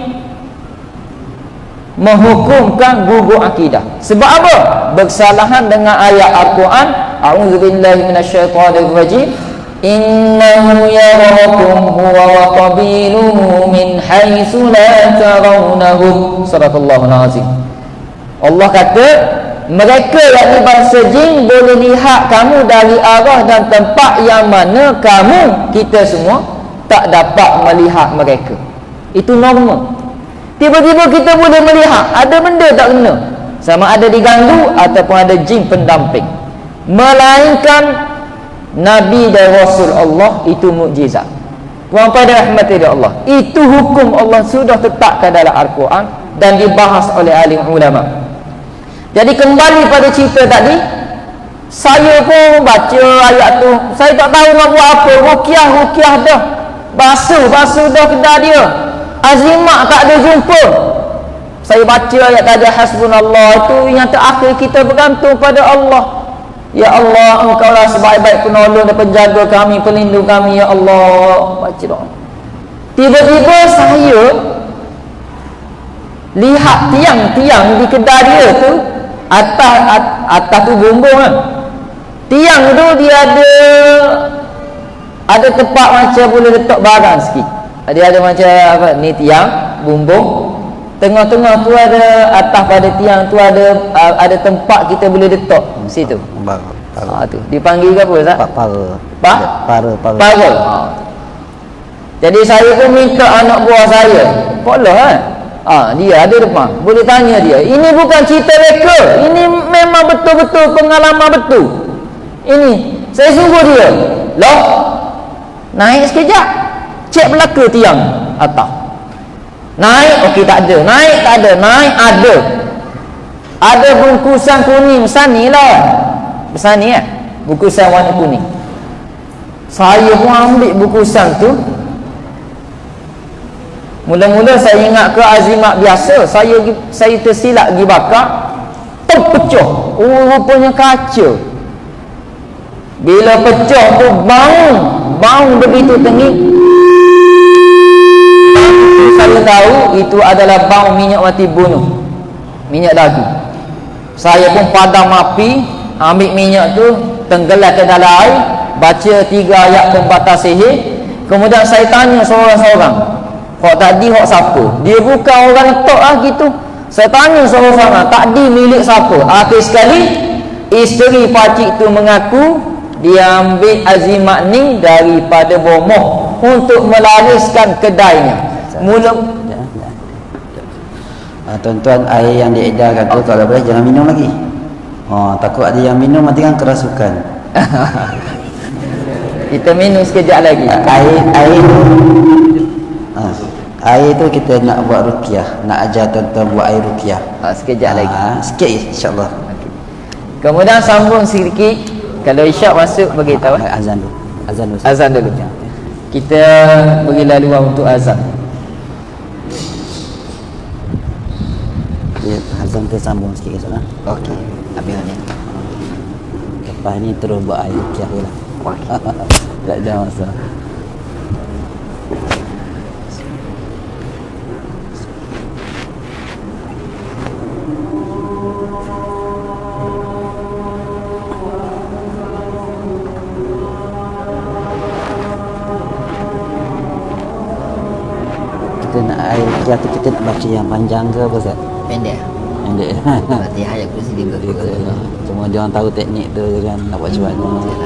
menghukumkan gugur akidah. Sebab apa? Bersalahan dengan ayat Al-Quran, a'udzubillahi minasyaitonir rajim, innahu yarakum huwa wa qabiluhu min haitsu la tarawnahum. Sadaqallahul azim. Allah kata mereka yakni bangsa jin boleh lihat kamu dari arah dan tempat yang mana kamu, kita semua tak dapat melihat mereka. Itu normal. Tiba-tiba kita boleh melihat ada benda tak kena, sama ada diganggu ataupun ada jin pendamping. Melainkan Nabi dan Rasul Allah itu mukjizat. Tuan pada rahmati Allah. Itu hukum Allah sudah tetapkan dalam Al-Quran dan dibahas oleh alim ulama. Jadi kembali pada cerita tadi, saya pun baca ayat tu. Saya tak tahu nak buat apa. Ruqyah dah. Basuh dah kedai dia. Azimat tak ada jumpa. Saya baca ayat tadi, hasbunallah, itu yang terakhir kita bergantung pada Allah. Ya Allah, Engkau lah sebaik-baik penolong dan penjaga kami, pelindung kami, ya Allah. Baca doa. Tiba-tiba saya lihat tiang-tiang di kedai dia tu, atas tu bumbung kan. Tiang tu dia ada tempat macam boleh letak barang sikit. Dia ada macam apa ni, tiang bumbung. Tengah-tengah tu ada, atas pada tiang tu ada tempat kita boleh letak situ. Tu dipanggil ke apa Ustaz? Para. Jadi saya pun minta anak buah saya, poklah kan. Dia ada depan, boleh tanya dia. Ini bukan cerita reka, ini memang betul-betul pengalaman betul. Ini saya suruh dia, loh, naik sekejap. cek belaka tiang atas. Naik okey tak ada, naik tak ada, naik ada. Ada bungkusan kuning besani lah. Besani bungkusan warna kuning. Saya pun ambil bungkusan tu. Mula-mula saya ingat ke azimat biasa, saya tersilap pergi bakar, terpecah. Rupanya kaca. Bila pecah tu bau begitu tengik. Saya tahu itu adalah bau minyak mati bunuh, minyak dagu. Saya pun padam api, ambil minyak tu, tenggelam ke dalam air, baca 3 ayat pembatas sihir. Kemudian saya tanya seorang-seorang, hok tadi hok siapa? Dia bukan orang tok lah gitu. Saya tanya seorang-seorang, tadi milik siapa? Akhir sekali isteri pakcik tu mengaku dia ambil azimat ni daripada bomoh untuk melariskan kedainya. Mula tuan-tuan, air yang diedarkan tu kalau boleh jangan minum lagi. Takut ada yang minum nanti kan kerasukan. Kita minum sekejap lagi. Air tu kita nak buat ruqyah, nak ajar tuan-tuan buat air ruqyah. Sekejap lagi. Sikit insya-Allah. Kemudian sambung sedikit. Kalau isyak masuk bagi tahu. Azan dulu. Azan dulu. Kita bagi laluan untuk azan. Azan tu sambung sikit insya-Allah. Okey. Habis ni. Lepas ni terus buat air ruqyah pula. Tak ada masalah. Kita nak air ruqyah tu kita nak baca yang panjang ke apa Ustaz? Pendek. Pendek. Berarti ayat kursi dia Cuma dia orang tahu teknik tu je kan, nak buat macam mana.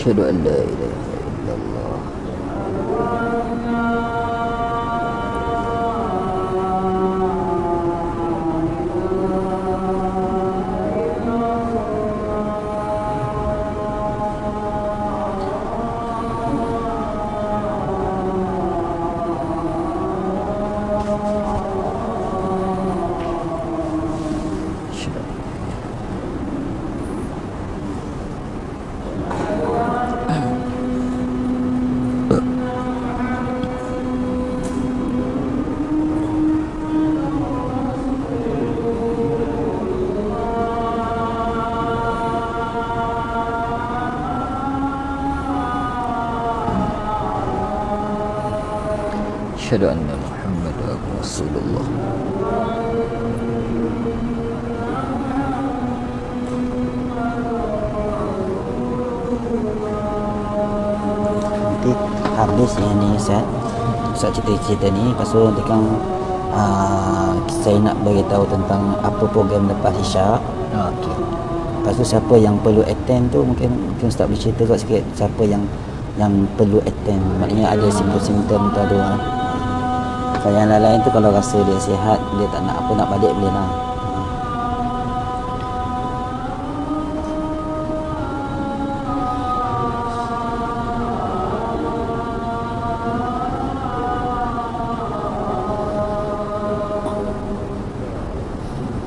Asyhadu an la ilaha illallah. Asyhadu anna Muhammadan Rasulullah. Nanti habis yang ni Ustaz cerita ni, lepas tu nanti kan saya nak beritahu tentang apa program lepas isyak. Okey. Lepas tu siapa yang perlu attend tu mungkin Ustaz boleh cerita kat sikit siapa yang perlu attend, maknanya ada simptom-simptom tu ada. Kalau yang lain tu kalau rasa dia sihat, dia tak nak apa nak balik boleh lah.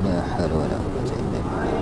La haula wala quwwata illa billah.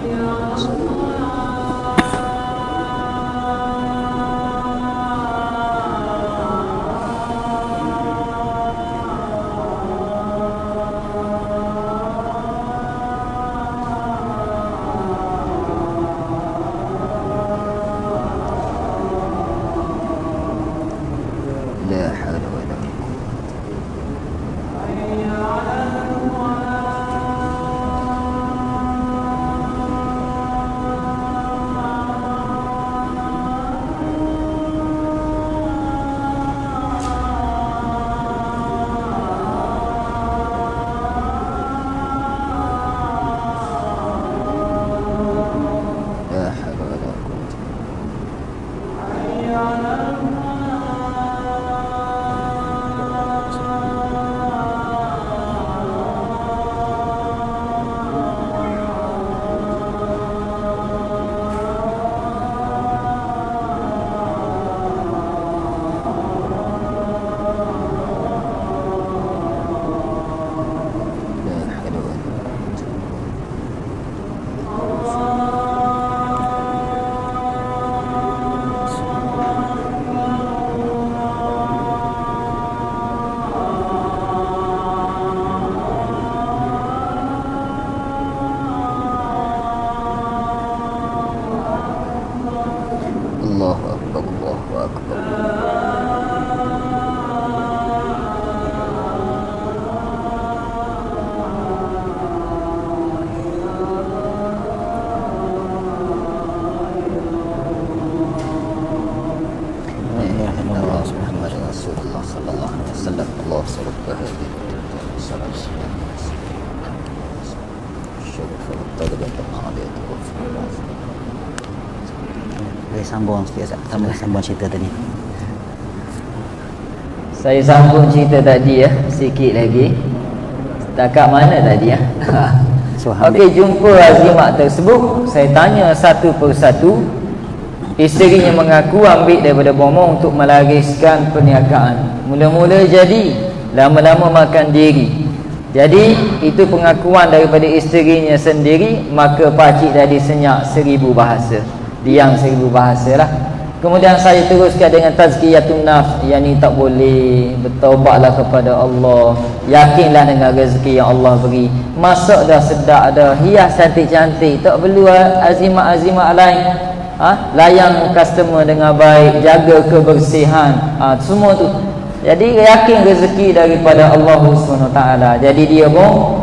Allahu akbar, Allahu akbar. Boleh sambung sikit Ustaz, sambung cerita tadi. Saya sambung cerita tadi ya, sikit lagi. Setakat mana tadi ya? Okey, jumpa Azimat tersebut. Saya tanya satu persatu. Isterinya mengaku ambil daripada bomo untuk melariskan perniagaan. Mula-mula jadi, lama-lama makan diri. Jadi itu pengakuan daripada isterinya sendiri. Maka pakcik tadi senyap 1000 bahasa, diam 1000 bahasa lah. Kemudian saya teruskan dengan tazkiyatun nafs, yang ni tak boleh, bertaubatlah kepada Allah, yakinlah dengan rezeki yang Allah beri, masak dah sedap dah, hias cantik-cantik, tak perlu azimat-azimat lain. Layan customer dengan baik, jaga kebersihan, semua tu. Jadi yakin rezeki daripada Allah SWT. Jadi dia pun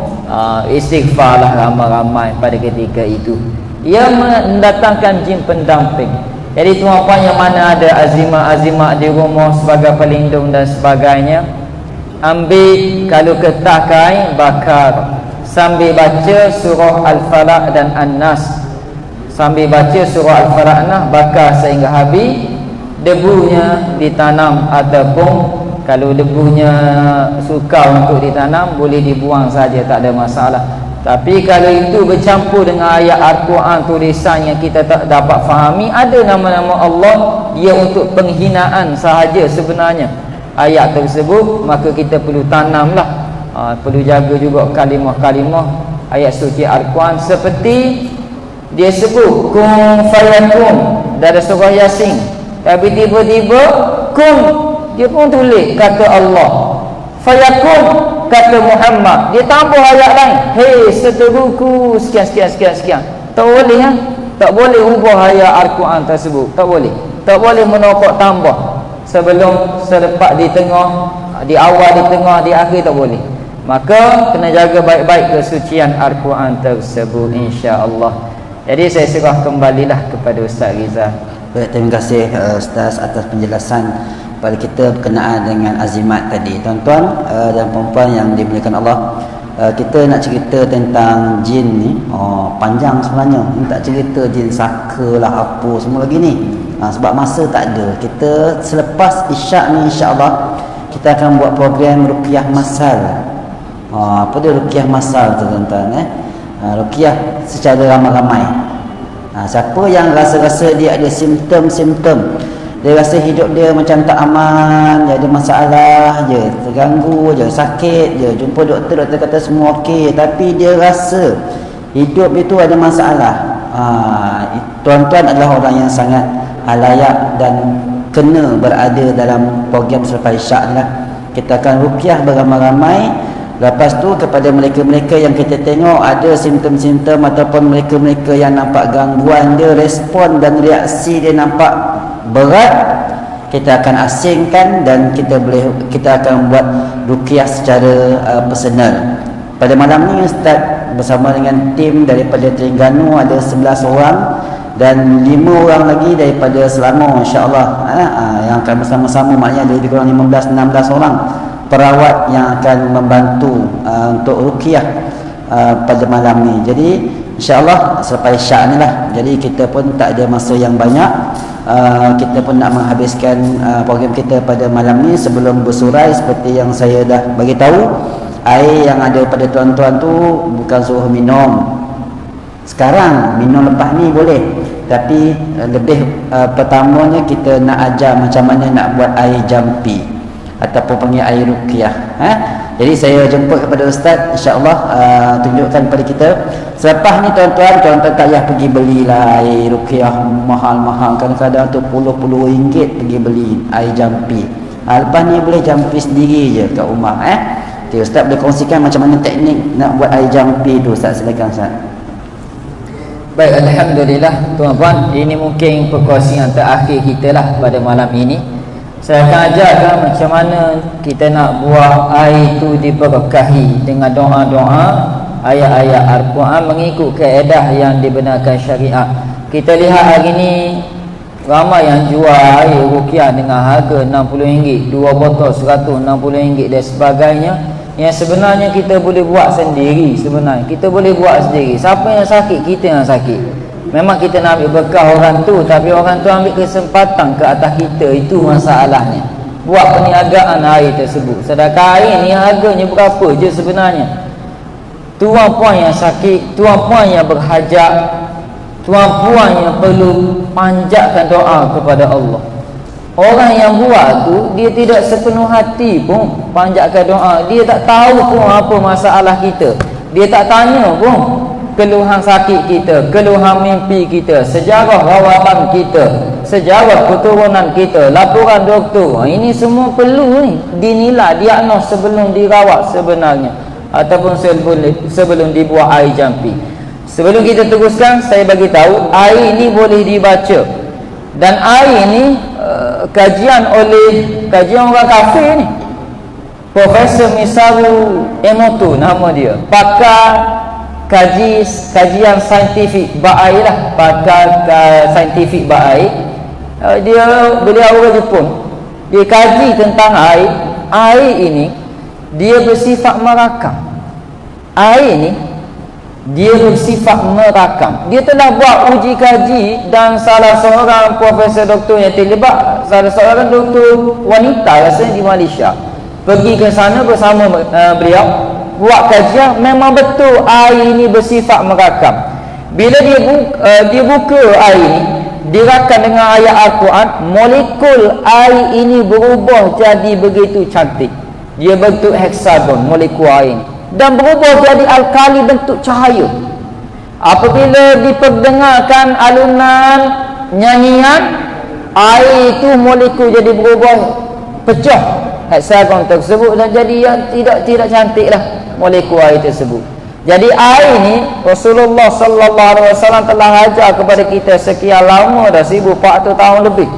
istighfarlah ramai-ramai pada ketika itu. Ia mendatangkan jin pendamping. Jadi tuan-puan yang mana ada azimat-azimat di rumah sebagai pelindung dan sebagainya, ambil kalau ketah kain, bakar sambil baca surah Al-Falaq dan An-Nas. Sambil baca surah Al-Falaq dan An-Nas, bakar sehingga habis. Debunya ditanam, ataupun kalau debunya sukar untuk ditanam, boleh dibuang saja, tak ada masalah. Tapi kalau itu bercampur dengan ayat Al-Quran, tulisan yang kita tak dapat fahami, ada nama-nama Allah, ia untuk penghinaan sahaja sebenarnya ayat tersebut, maka kita perlu tanamlah. Perlu jaga juga kalimah-kalimah ayat suci Al-Quran. Seperti dia sebut kun fayakun dari surah Yasin, tapi tiba-tiba kun, dia pun tulis kata Allah, fayakun kata Muhammad, dia tambah ayat lain, hei seteruku sekian. Tak boleh kan? Tak boleh ubah ayat Al-Quran tersebut, tak boleh. Tak boleh menokok tambah sebelum, selepas, di tengah, di awal, di tengah, di akhir, tak boleh. Maka kena jaga baik-baik kesucian Al-Quran tersebut, insya-Allah. Jadi saya serah kembalilah kepada Ustaz Rizal. Baik, terima kasih Ustaz atas penjelasan pada kita berkenaan dengan azimat tadi. Tuan-tuan dan puan-puan yang dimuliakan Allah, kita nak cerita tentang jin ni, panjang sebenarnya. Ni tak cerita jin saka lah apa semua lagi ni, sebab masa tak ada. Kita selepas isyak ni insya-Allah kita akan buat program ruqyah masal. Apa dia ruqyah masal tu tuan-tuan? Ruqyah secara ramai-ramai. Siapa yang rasa-rasa dia ada simptom-simptom, dia rasa hidup dia macam tak aman, dia ada masalah je, terganggu je, sakit je, jumpa doktor kata semua okey, tapi dia rasa hidup itu ada masalah. Tuan-tuan adalah orang yang sangat layak dan kena berada dalam program selepas isyak ni lah. Kita akan ruqyah beramai-ramai. Lepas tu kepada mereka-mereka yang kita tengok ada simptom-simptom ataupun mereka-mereka yang nampak gangguan dia, respon dan reaksi dia nampak berat, kita akan asingkan dan kita akan buat ruqyah secara personal. Pada malam ni Ustaz bersama dengan tim daripada Terengganu ada 11 orang dan 5 orang lagi daripada Selangor, insya-Allah. Yang akan bersama-sama, maknanya ada lebih kurang 15-16 orang perawat yang akan membantu untuk ruqyah pada malam ni. Jadi insya-Allah selepas isyak ni lah. Jadi kita pun tak ada masa yang banyak. Kita pun nak menghabiskan program kita pada malam ni sebelum bersurai. Seperti yang saya dah bagi tahu, air yang ada pada tuan-tuan tu bukan suruh minum sekarang, minum lepas ni boleh, tapi lebih pertamanya kita nak ajar macam mana nak buat air jampi ataupun panggil air ruqyah. Jadi saya jemput kepada Ustaz, insya-Allah tunjukkan kepada kita. Selepas ni tuan-tuan tak payah pergi belilah air ruqyah mahal-mahal, kadang-kadang tu puluh-puluh ringgit pergi beli air jampi. Lepas ni boleh jampi sendiri je kat rumah. Jadi Ustaz boleh kongsikan macam mana teknik nak buat air jampi tu. Ustaz silakan Ustaz. Baik, Alhamdulillah tuan-tuan, ini mungkin perkongsian terakhir kita lah pada malam ini. Saya akan ajarkan macam mana kita nak buat air itu diberkahi dengan doa-doa, ayat-ayat Al-Quran mengikut kaedah yang dibenarkan syariat. Kita lihat hari ni ramai yang jual air ruqyah dengan harga RM60, 2 botol RM160 dan sebagainya, yang sebenarnya kita boleh buat sendiri. Sebenarnya kita boleh buat sendiri. Siapa yang sakit? Kita yang sakit. Memang kita nak ambil berkah orang tu, tapi orang tu ambil kesempatan ke atas kita. Itu masalahnya. Buat perniagaan air tersebut. Sedangkan air ni harganya berapa je sebenarnya. Tuan puan yang sakit, tuan puan yang berhajat, tuan puan yang perlu panjatkan doa kepada Allah. Orang yang buat tu, dia tidak sepenuh hati pun panjatkan doa. Dia tak tahu pun apa masalah kita. Dia tak tanya pun keluhan sakit kita, keluhan mimpi kita, sejarah rawatan kita, sejarah keturunan kita, laporan doktor. Ini semua perlu ni dinilai, diagnos sebelum dirawat sebenarnya, ataupun sebelum dibuat air jampi. Sebelum kita teruskan, saya bagi tahu air ini boleh dibaca. Dan air ini kajian orang kafir ni, Profesor Misaru Emoto nama dia, pakar kajian saintifik berair lah, pakar saintifik berair. Beliau orang Jepun. Dia kaji tentang air. Air ini dia bersifat merakam. Air ini dia bersifat merakam. Dia telah buat uji kaji, dan salah seorang profesor doktor yang terlibat, salah seorang doktor wanita rasanya di Malaysia, pergi ke sana bersama beliau, buat kajian. Memang betul air ini bersifat merakam. Bila dia buka air ini, dirakam dengan ayat Al-Quran, molekul air ini berubah jadi begitu cantik. Dia bentuk heksagon molekul air ini, dan berubah jadi alkali bentuk cahaya. Apabila diperdengarkan alunan nyanyian, air itu molekul jadi berubah, pecah heksagon tersebut, dan jadi yang tidak cantiklah molekul air tersebut. Jadi air ini Rasulullah sallallahu alaihi wasallam telah ajar kepada kita sekian lama dah, 1400 tahun lebih.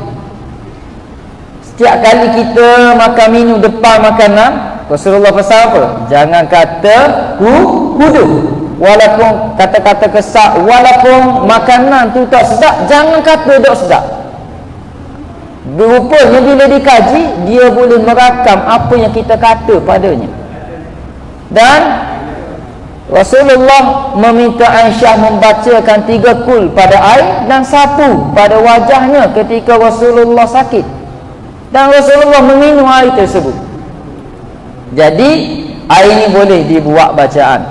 Setiap kali kita makan minum depan makanan, Rasulullah pesan apa? Jangan kata hudu. Walaupun kata-kata kesak, walaupun makanan tu tak sedap, jangan kata tak sedap. Rupanya bila dikaji, dia boleh merakam apa yang kita kata padanya. Dan Rasulullah meminta Aisyah membacakan 3 kul pada air dan 1 pada wajahnya ketika Rasulullah sakit, dan Rasulullah meminum air tersebut. Jadi air ini boleh dibuat bacaan.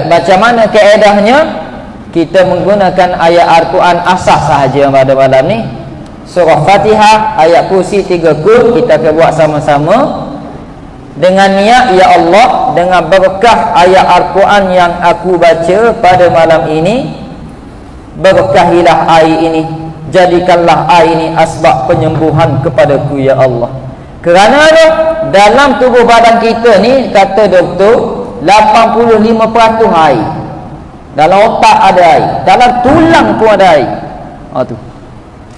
Macam mana kaedahnya? Kita menggunakan ayat Al-Quran asas sahaja pada malam ni. Surah Fatihah, ayat kursi 3 kul, kita akan buat sama-sama dengan niat, ya Allah, dengan berkah ayat Al-Quran yang aku baca pada malam ini, berkahilah air ini, jadikanlah air ini asbab penyembuhan kepadaku, ya Allah. Kerana dalam tubuh badan kita ni, kata doktor, 85% air. Dalam otak ada air, dalam tulang pun ada air. Tu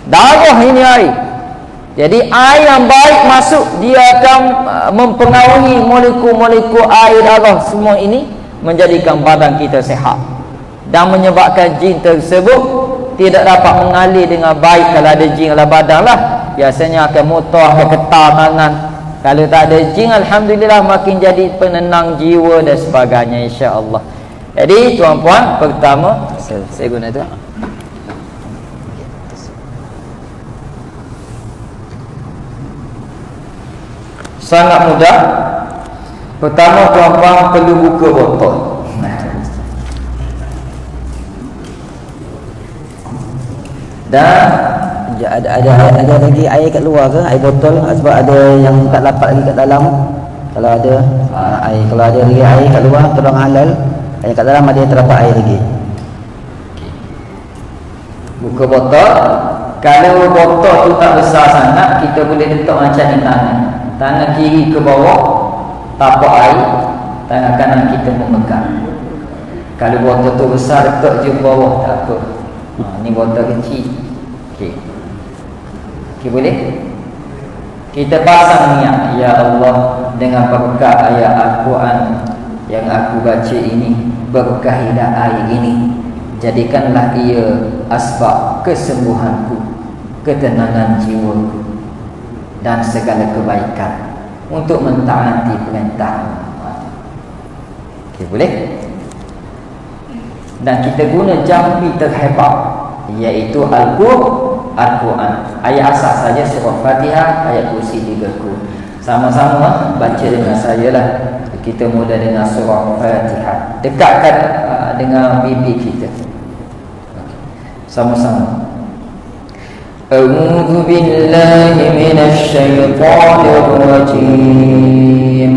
darah ini air. Jadi air yang baik masuk, dia akan mempengaruhi molekul-molekul air darah semua ini, menjadikan badan kita sihat, dan menyebabkan jin tersebut tidak dapat mengalir dengan baik. Kalau ada jin dalam badan lah, biasanya akan motor, akan ketar tangan. Kalau tak ada jin, alhamdulillah, makin jadi penenang jiwa dan sebagainya, insya-Allah. Jadi tuan-puan, pertama saya guna tu. Sangat mudah. Pertama, tuan-puan perlu buka botol. Dan ada lagi air kat luar ke? Air botol, sebab ada yang tak dapat lagi kat dalam. Kalau ada air, kalau ada lagi air kat luar, tolong halal. Air kat dalam ada yang terdapat air lagi. Buka botol. Kalau botol tu tak besar sangat, kita boleh letak macam ni tangan. Tangan kiri ke bawah, tapak air, tangan kanan kita memegang. Kalau botol tu besar letak je bawah tak apa. Ni botol kecil. Okey. Okey, boleh? Kita pasang niat, ya Allah, dengan berkah ayat Al-Quran yang aku baca ini, berkahilah air ini, jadikanlah ia asbab kesembuhanku, ketenangan jiwa dan segala kebaikan untuk mentaati perintah. Okey, boleh? Dan kita guna jampi terhebat, iaitu Al-Quran. Ayat asas saja surah Fatihah, ayat kursi 3 ku. Sama-sama baca dengan saya lah. Kita mula dengan surah Fatihah. Dekatkan dengan bibir kita. Sama-sama. A'udzu billahi minasy syaithanir rajim.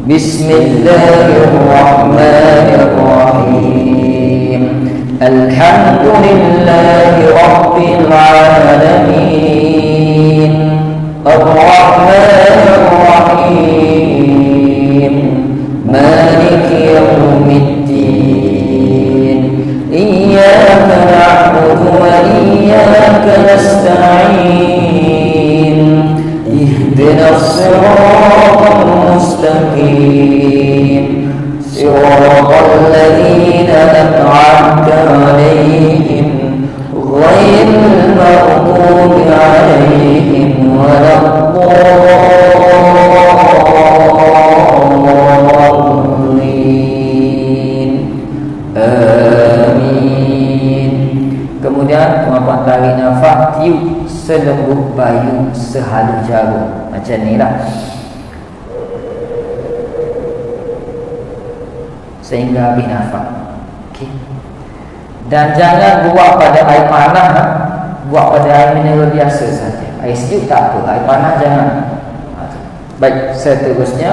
Bismillahirrahmanirrahim. Alhamdulillahi rabbil alamin. Ar-Rahmanir Rahim. Maliki yaumiddin. Iyyaka na'budu wa iyyaka nasta'in. Ihdinas siratal mustaqim. Siratal ladzina an'amta 'alaihim ghairil maghdubi 'alaihim waladdallin. Amin. Kemudian tuan-tuan tarik nafas, tiup selembut bayu sehalus jarum. Macam ni lah, sehingga habis nafas. Okay. Dan jangan buat pada air panas, buat pada air mineral biasa saja. Air sejuk tak apa, air panas jangan. Baik, seterusnya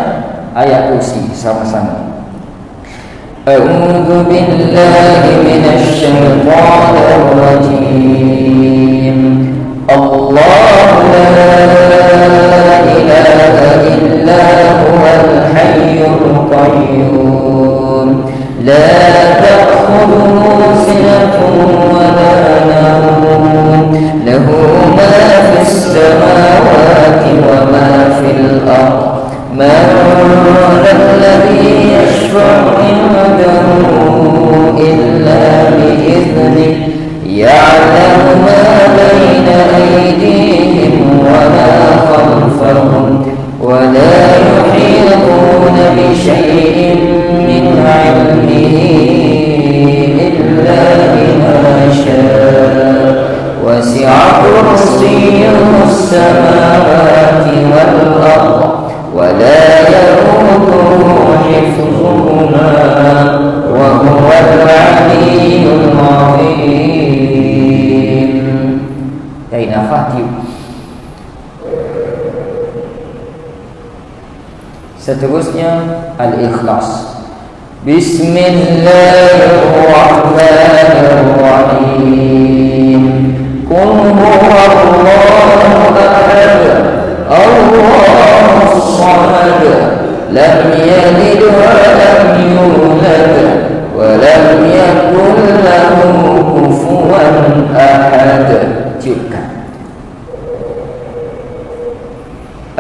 ayat kursi sama-sama. A'udzu billahi minasy syaithanir rajim. Allahu la ilaha illa huwal hayyul qayyum. La ta'khudhuhu sinatun wa la nawm. Lahu ma fis samawati wa ma fil ardh. Man alladhi yashfa'u 'indahu illa bi'idhnihi. Ya'lamu ma bayna aydihim wa ma khalfahum. ولا يحيطون بشيء من علمه إلا بما شاء وسع كرسيه السماوات والأرض ولا يئوده حفظهما وهو العلي العظيم. Dari nafas tiup. Seterusnya Al-Ikhlas. Bismillahirrahmanirrahim. Qul huwallahu ahad, Allahus samad, lam yalid wa lam yulad wa lam yakul lahu kufuwan ahad. Tiupkan.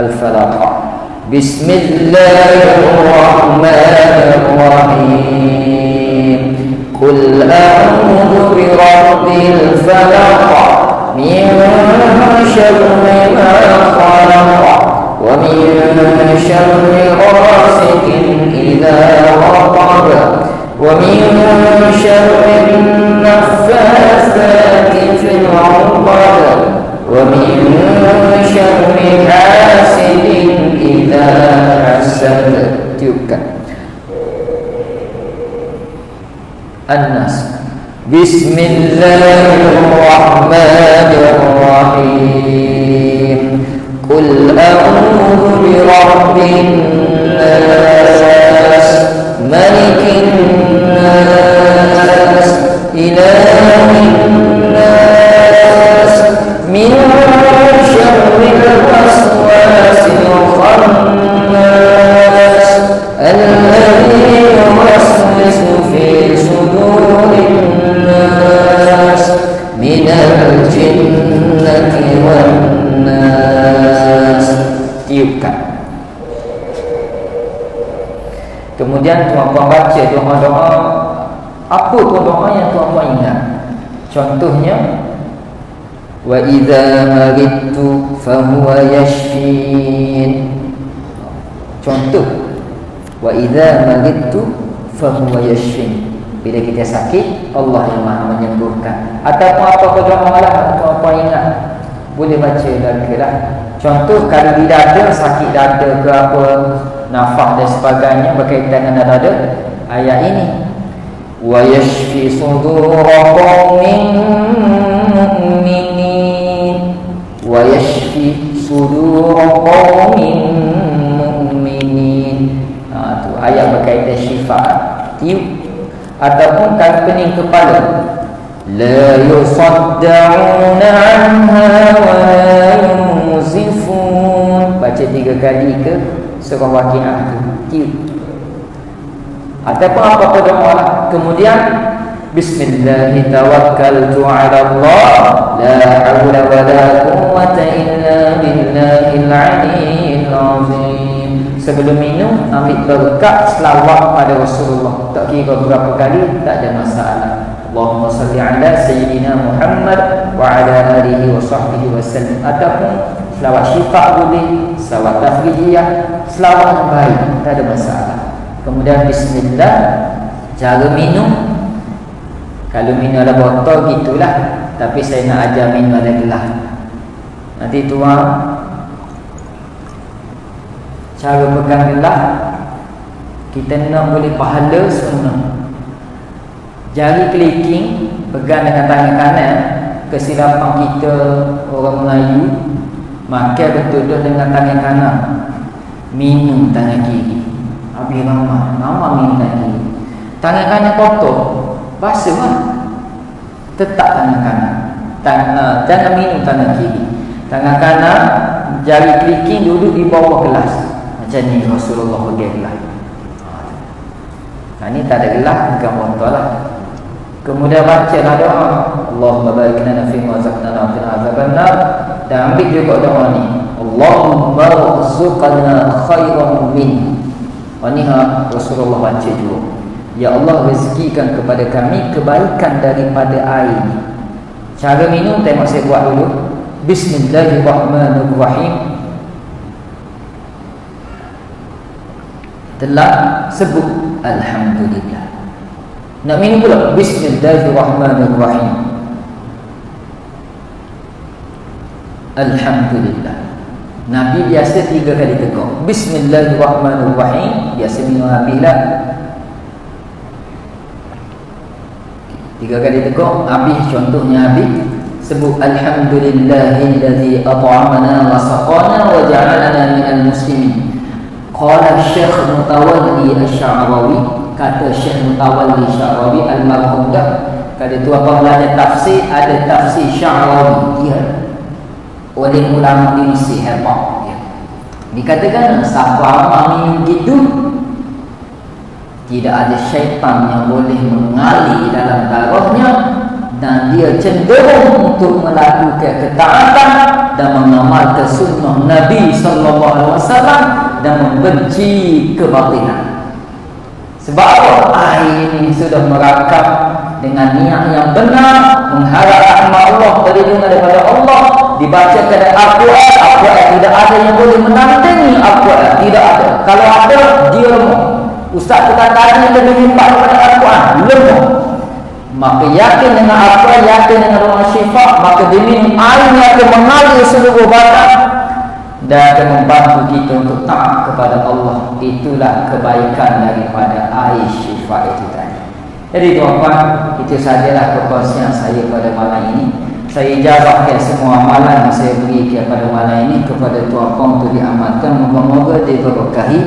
Al-Falaq. Bismillahirrahmanirrahim. Qul a'udzu birabbil falaq min syarri ma khalaq wa min syarri ghasiqin idza waqab wa min syarri naffasati fil 'uqad wa min syarri hasidin idza hasad. Tiupkan. An-Nas. Bismillahirrahmanirrahim. Qul a'udzu birabbin nas, malikin nas, ilahin nas, min syarril waswasil khannas alladzi yuwaswisu fi sudur nas. Tiupkan. Kemudian tuan-tuan baca doa-doa, apa pun doa yang tuan-tuan ingat. Contohnya, wa idza maridtu fahuwa yashfin. Contoh, wa idza maridtu fahuwa yashfin. Bila kita sakit, Allah yang Maha menyembuhkan. Ataupun apa doa lah tuan-tuan ingat, boleh baca lagi lah. Contoh, kalau di dada, sakit dada ke apa, nafas dan sebagainya berkaitan dengan dada, ayat ini, wa yashfi sudura qaumin mu'minin, wa yashfi sudura qaumin mu'minin. Tu ayat berkaitan syifa, tiup. Ataupun kalau pening kepala, la yusaddauna anha wa la yunzifun. Baca 3 kali ke surah Waqiah tu, tiup. Ataupun apa-apa doa lah. Kemudian, bismillahi tawakkaltu ala Allah, la hawla wa la quwwata illa billahil aliyyil azim. Sebelum minum, ambil berkat selawat pada Rasulullah. Tak kira berapa kali, tak ada masalah. Allahumma salli ala Sayyidina Muhammad wa ala alihi wa sahbihi wa sallam. Ataupun selawat syifa boleh, selawat tafrijiyah, selawat yang baik, tak ada masalah. Kemudian bismillah. Cara minum, kalau minum dalam botol gitulah, tapi saya nak ajar minum dalam gelas. Nanti tuan cara pegang gelas, kita nak boleh pahala semua. Jari kelingking pegang dengan tangan kanan, kesilapan kita orang Melayu, makan betul-betul dengan tangan kanan, minum tangan kiri. Habis lama minum tangan kiri. Tangan kanan kotor, basuh lah, tetap tangan kanan. Jangan minum tangan kiri. Tangan kanan, jari kelingking duduk di bawah gelas. Macam ni Rasulullah pegang gelas. Ini tak ada gelas, pegang botol lah. Kemudian bacalah doa, Allahumma barik lana fi ma razaqtana wa qina azabannar. Dan ambil juga doa ni, Allahumma rzuqna khairan min. Ini Rasulullah baca juga, ya Allah, rezekikan kepada kami kebaikan daripada air. Cara minum, tengok saya buat dulu. Bismillahirrahmanirrahim. Telah sebut alhamdulillah. Nak minum pula, bismillahirrahmanirrahim. Alhamdulillah. Nabi biasa 3 kali tegak. Bismillahirrahmanirrahim. Biasa minum habislah. 3 kali tegak, habis. Contohnya habis, sebut alhamdulillahillazi at'amana wa saqana wa ja'alana minal muslimin. Qala Syekh Mutawalli Asy-Sya'rawi, kata Syekh Mutawalli Asy-Sya'rawi al-marhum dah. Kalau tuan-tuan belajar tafsir, ada tafsir Sya'rawi, ya, oleh ulama di Mesir hebat, ya. Dikatakan siapa amal minum gitu, tidak ada syaitan yang boleh mengalir dalam darahnya, dan dia cenderung untuk melakukan ketaatan dan mengamalkan sunnah Nabi SAW dan membenci kebatilan. Sebab apa? Air ini sudah merakam dengan niat yang benar, mengharap rahmat Allah, perlindungan daripada Allah, dibacakan Al-Quran. Al-Quran tidak ada yang boleh menandingi Al-Quran, tidak ada. Kalau ada, dia lemah. Ustaz kita tadi lebih hebat daripada Al-Quran, lemah. Maka yakin dengan Al-Quran, yakin dengan doa syifa, maka diminum air yang akan mengalir seluruh badan dan akan membantu kita untuk taat kepada Allah. Itulah kebaikan daripada air syifa itu tadi. Jadi tuan-tuan, itu sajalah perkongsian saya pada malam ini. Saya ijazahkan semua amalan yang saya berikan pada malam ini kepada tuan-tuan untuk diamalkan. Moga-moga diberkahi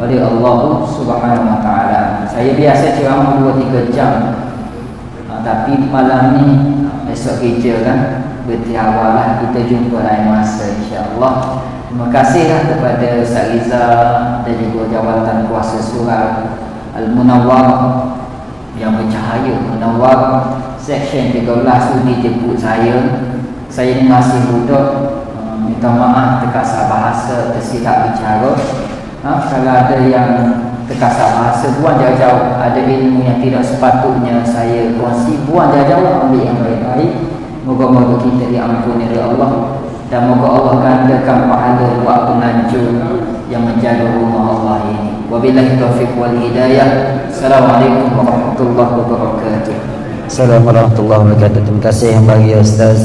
oleh Allah Subhanahu Wa Taala. Saya biasa ceramah 2-3 jam, tapi malam ni esok kerja kan, bertiawal lah, kita jumpa lain masa insya-Allah. Terima kasihlah kepada Ustaz Riza dan juga jawatan kuasa surau Al-Munawwar yang bercahaya. Munawwar Seksyen 13 sudi jemput saya. Saya ni masih budak, minta maaf terkasar bahasa, tersilap bicara. Kalau ada yang terkasar bahasa, buang jauh-jauh. Ada ilmu yang tidak sepatutnya saya kongsi, buang jauh-jauh, ambil yang baik-baik. Moga-moga kita diampuni oleh Allah, dan moga Allah gandakan pahala buat penganjur yang menjaga rumah Allah ini. Wabillahi taufiq wal hidayah. Assalamualaikum warahmatullahi wabarakatuh. Assalamualaikum warahmatullahi wabarakatuh. Terima kasih yang bagi Ustaz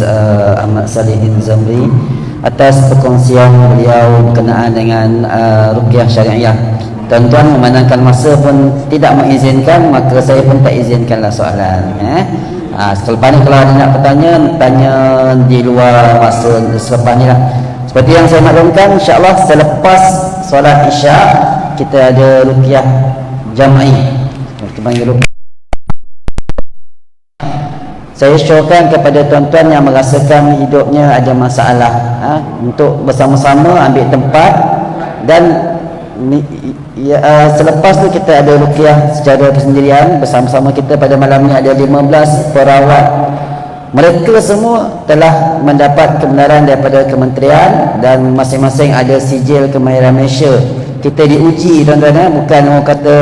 Ahmad Salihin Zamri atas perkongsian beliau berkenaan dengan ruqyah syariah. Tuan-tuan memandangkan masa pun tidak mengizinkan, maka saya pun tak izinkanlah soalan. Selepas ni kalau ada nak bertanya, tanya di luar masa selepas ni lah. Seperti yang saya maklumkan, insyaAllah selepas solat Isya kita ada ruqyah jam'i. Kita panggil ruqyah. Saya syorkan kepada tuan-tuan yang merasakan hidupnya ada masalah, untuk bersama-sama ambil tempat. Dan selepas tu kita ada ruqyah secara persendirian. Bersama-sama kita pada malam ni ada 15 perawat. Mereka semua telah mendapat kebenaran daripada kementerian dan masing-masing ada sijil kemahiran Malaysia. Kita diuji tuan-tuan, bukan orang kata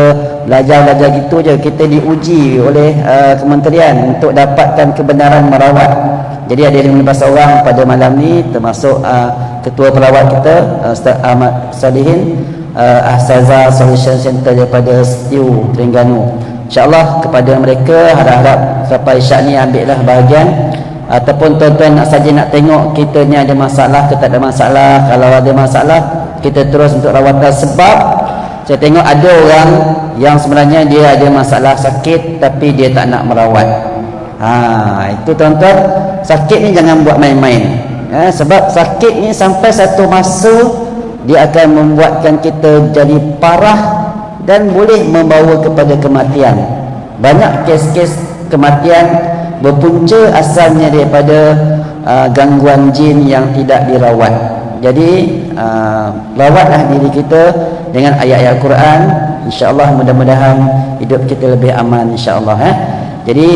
belajar-belajar gitu je. Kita diuji oleh kementerian untuk dapatkan kebenaran merawat. Jadi ada 15 orang pada malam ni, termasuk ketua perawat kita Ustaz Ahmad Salihin, Ahsaza Solution Center daripada Setiu Terengganu. InsyaAllah kepada mereka harap-harap sampai Isyak ni ambillah bahagian. Ataupun tuan-tuan nak saja nak tengok kita ni ada masalah ke tak ada masalah. Kalau ada masalah, kita terus untuk rawatan. Sebab saya tengok ada orang yang sebenarnya dia ada masalah sakit tapi dia tak nak merawat. Itu tuan-tuan, sakit ni jangan buat main-main. Sebab sakit ni sampai satu masa dia akan membuatkan kita jadi parah dan boleh membawa kepada kematian. Banyak kes-kes kematian berpunca asalnya daripada gangguan jin yang tidak dirawat. Jadi rawatlah diri kita dengan ayat-ayat Quran. InsyaAllah mudah-mudahan hidup kita lebih aman, insyaAllah. Jadi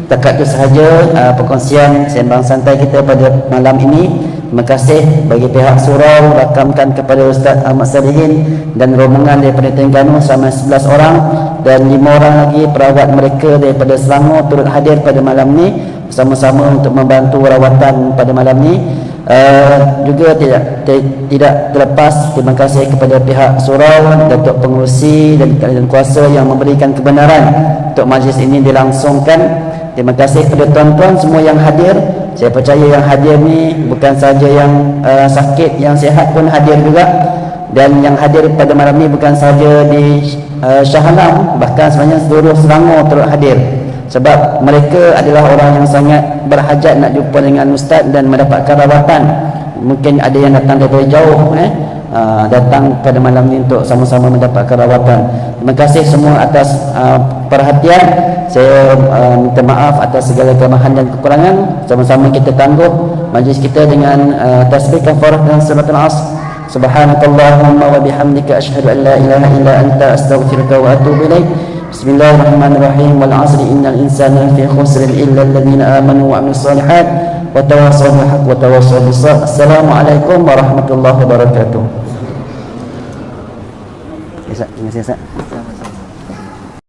takat itu sahaja perkongsian sembang santai kita pada malam ini. Terima kasih bagi pihak surau rakamkan kepada Ustaz Ahmad Salihin dan rombongan daripada Terengganu sama 11 orang, dan 5 orang lagi perawat mereka daripada Selangor turut hadir pada malam ni bersama-sama untuk membantu rawatan pada malam ni. Juga tidak terlepas terima kasih kepada pihak surau, Datuk Pengerusi dan kuasa yang memberikan kebenaran untuk majlis ini dilangsungkan. Terima kasih kepada tuan-tuan semua yang hadir. Saya percaya yang hadir ni bukan saja yang sakit, yang sihat pun hadir juga. Dan yang hadir pada malam ni bukan saja di Shah Alam, bahkan sebenarnya seluruh Selangor turut hadir. Sebab mereka adalah orang yang sangat berhajat nak jumpa dengan Ustaz dan mendapatkan rawatan. Mungkin ada yang datang dari jauh datang pada malam ni untuk sama-sama mendapatkan rawatan. Terima kasih semua atas perhatian. Saya minta maaf atas segala kelemahan dan kekurangan. Sama-sama kita tangguh majlis kita dengan tasbih kafarah dan salatul asr. Subhanakallahumma wa bihamdika asyhadu an la ilaha illa anta astaghfiruka wa atubu ilaik. Bismillahirrahmanirrahim. Wal 'asri innal insana lafi khusr illa alladhina amanu wa 'amilus shalihat wa tawassaw bil haqq wa tawassaw bis sabr. Assalamualaikum warahmatullahi wabarakatuh. Terima kasih Ustaz.